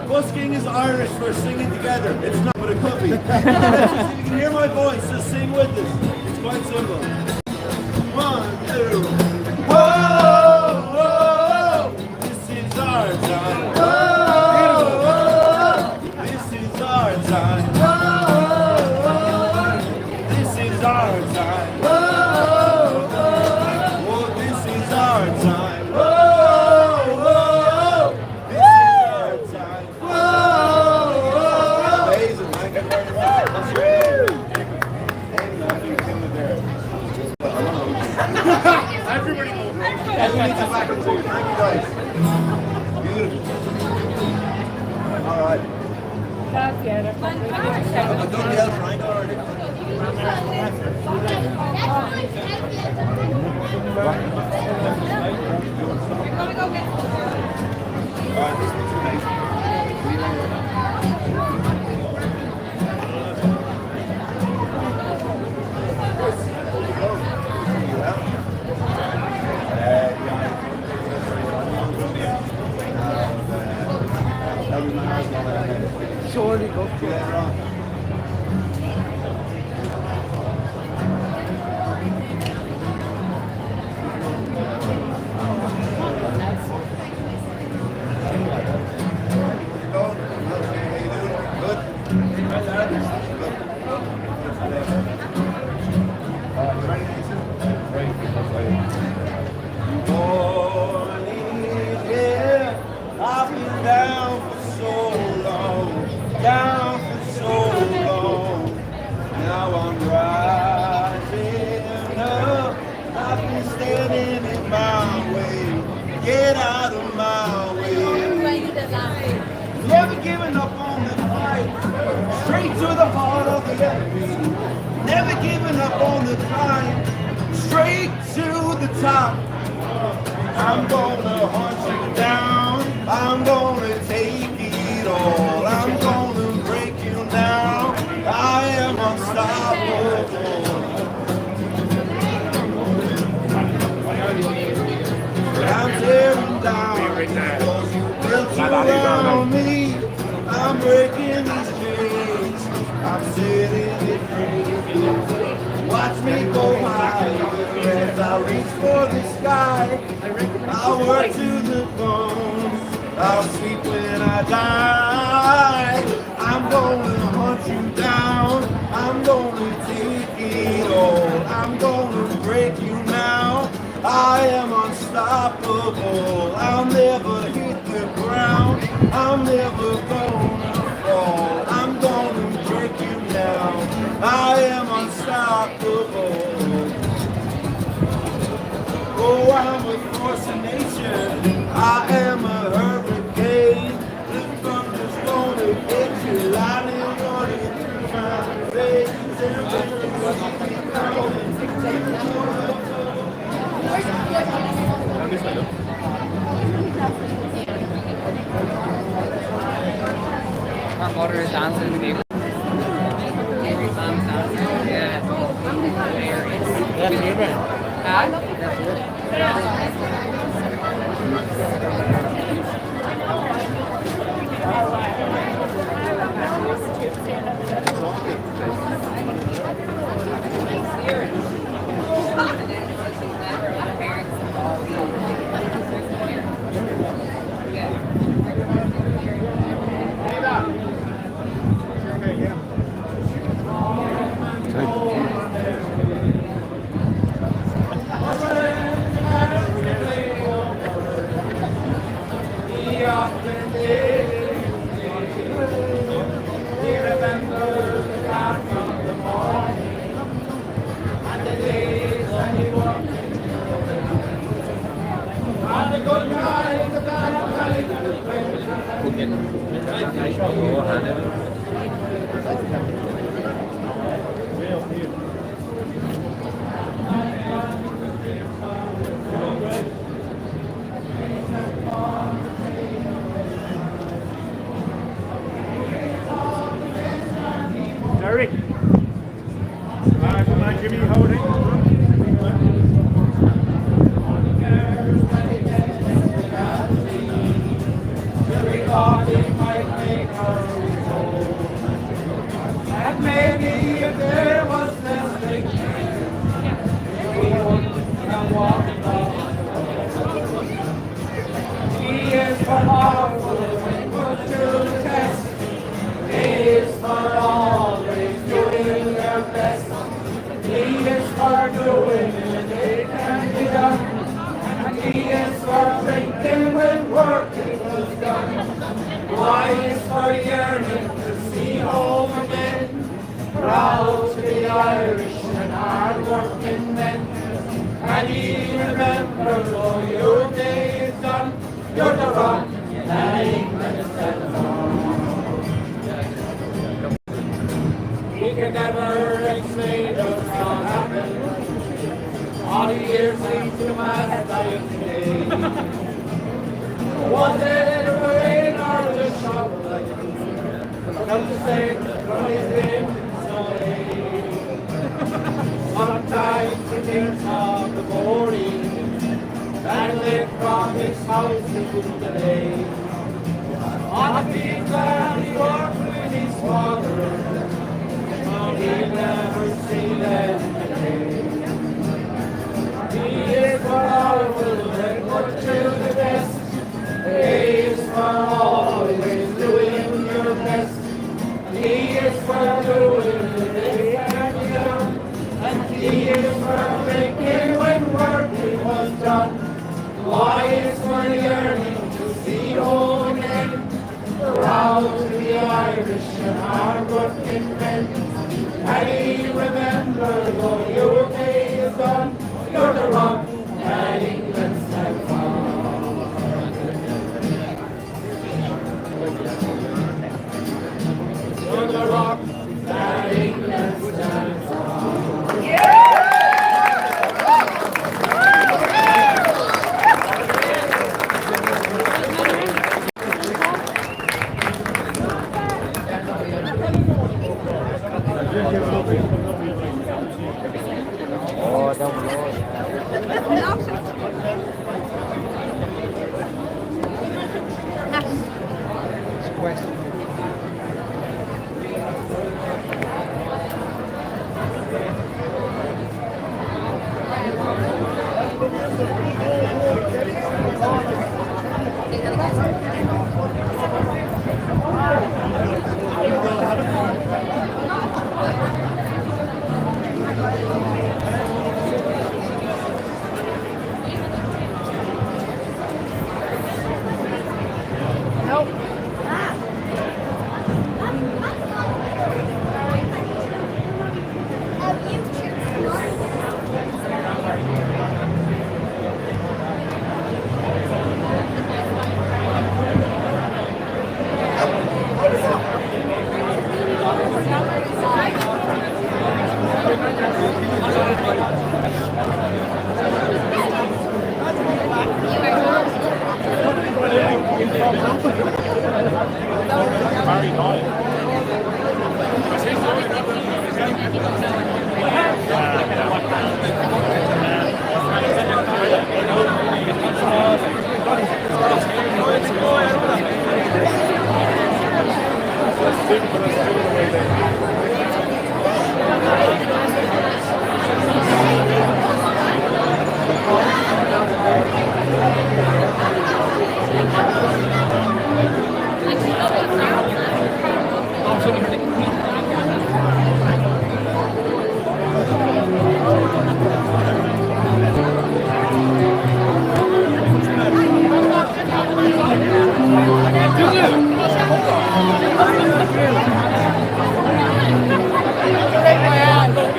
Busking is Irish for singing together. It's not but a copy. If you can hear my voice, just sing with us. It's quite simple. do. Whoa, whoa, this is our time. Whoa, this is our time. Whoa, this is our time. Whoa, this is our time. Whoa, this is our time. Whoa, amazing, man. That's great. Everybody go. Thank you guys. Beautiful. All right. I've done the other Frank already. Surely go to it. I've been down for so long, down for so long. Now I'm rising up. I've been standing in my way. Get out of my way. Never giving up on the fight. Straight to the heart of the enemy. Never giving up on the climb. Straight to the top. I'm gonna hunt you down. I'm gonna take it all. I'm gonna break you down. I am unstoppable. I'm tearing down because you built around me. I'm breaking these chains. I'm setting it free. Watch me go higher as I reach for the sky. I'll work to the bone. I'll sleep when I die. I'm gonna hunt you down. I'm gonna take it all. I'm gonna break you now. I am unstoppable. I'll never hit the ground. I'm never gonna fall. I'm gonna break you down. I am unstoppable. Oh, I'm a force of nature. I am a hurricane. The thunder's gonna get you. Lightning gonna get you. My face and Our mother is dancing in the neighborhood. Every mom's dancing. Yeah. That's favorite. Derek. Come on, Jimmy, hold it. and maybe if there was nothing, he wouldn't have Why is for yearning to see home again? Proud to be Irish and hard working men. And ye remember though your day is done, you're the rock that England is set on. We can never explain what's gonna happen. All the years seem to pass like today. Was it a rain or just shovel? Come to say, but it's been so late. Sometimes he thinks of the boring that lived from his house into the lake. On the field where he worked with his father, he'll never see them again. He is for all will and put to the best. He is for always doing your best. He is for doing the best can be done. And he is for making when work was done. Why is for yearning to see home again? Proud to be Irish and hard working men. And he remember though your day is done, you're the rock that England stands on. You're the rock that England stands on. Yeah! Take my hand.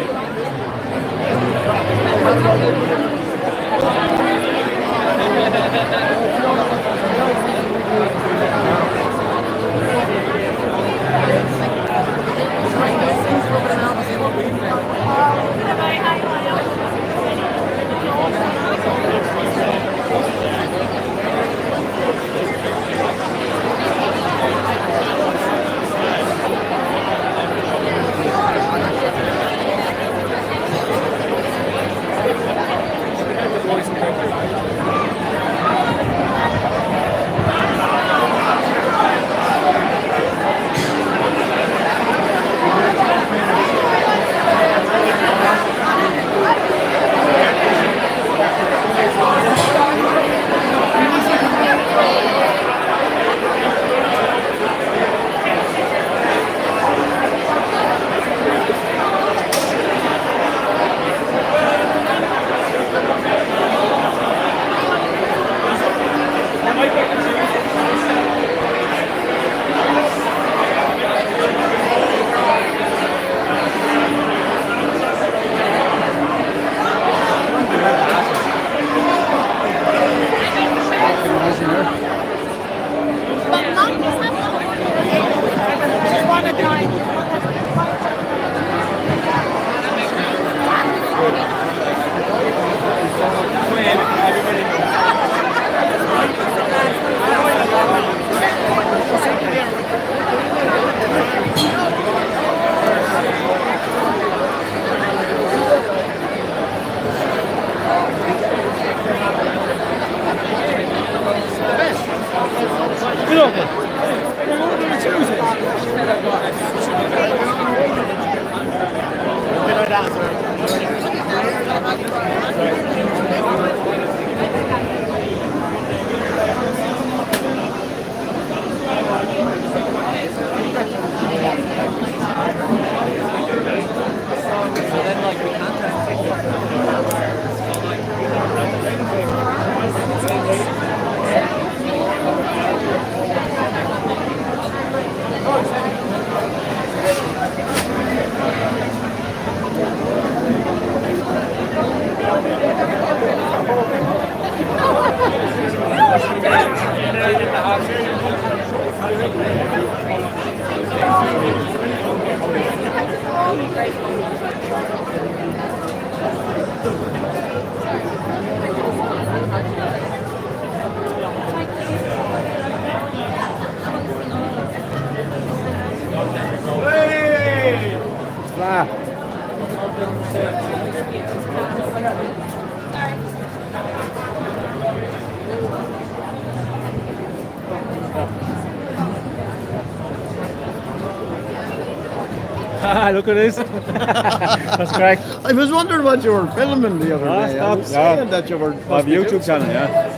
Look at this. That's correct. I was wondering what you were filming the other day. I was saying that you were... I have a YouTube channel, yeah.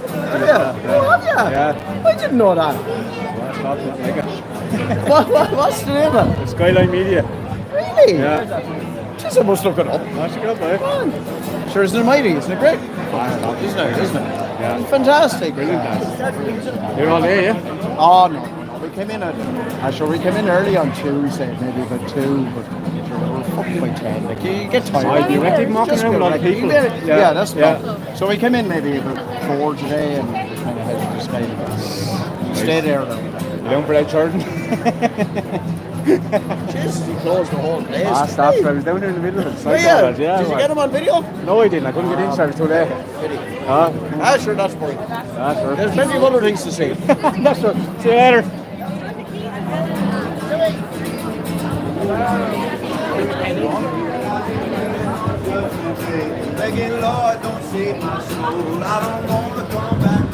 Oh, have you? Yeah. I didn't know that. What's the name of it? Skyline Media. Really? Yeah. Jeez, I must look it up. That's a good one. Sure, isn't it mighty? Isn't it great? Isn't it? Yeah. It's fantastic. Brilliant. You're all there, yeah? Oh, no. We came in we came in early on Tuesday, maybe about 2, but we were fucking by 10. Like, you get tired. You went walking around with a lot of people. Yeah, that's fine. So we came in maybe about 4 today and we kind of headed to Sky. Stay there. You don't for Jordan? Jesus, he closed the whole place. Stop. I was down here in the middle of it. Did you get him on video? No, I didn't. I couldn't get in, so I was too late. Sure, that's boring. Sure. There's plenty of other things to see. That's right. See you later. Begging Lord, don't save my soul. I don't want to come back.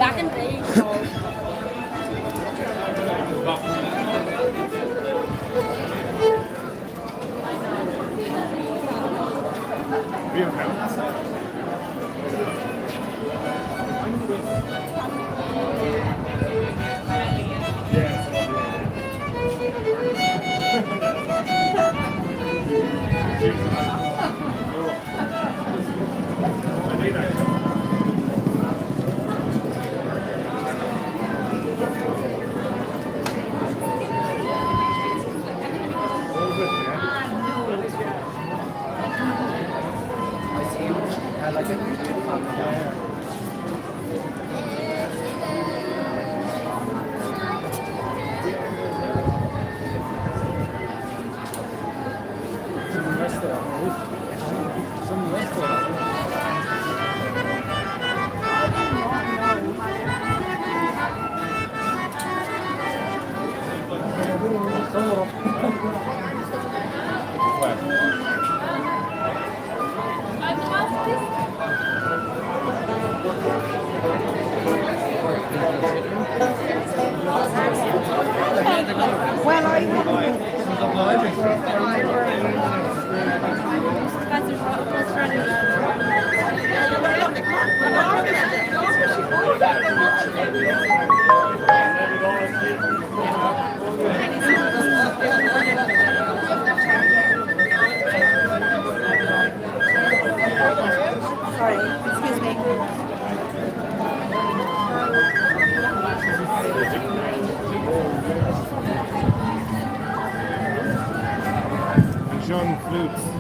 Back in the day. John flutes.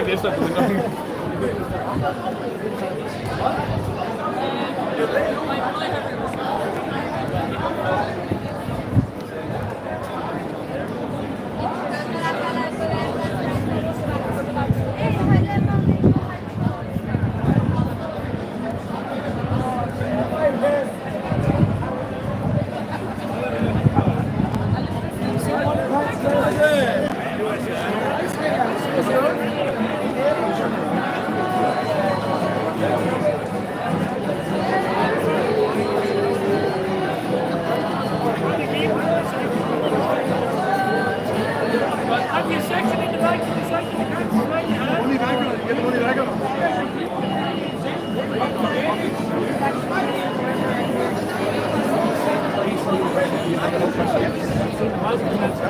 this up. Have your section in the back, in the section, Money back on it, get the money back on it.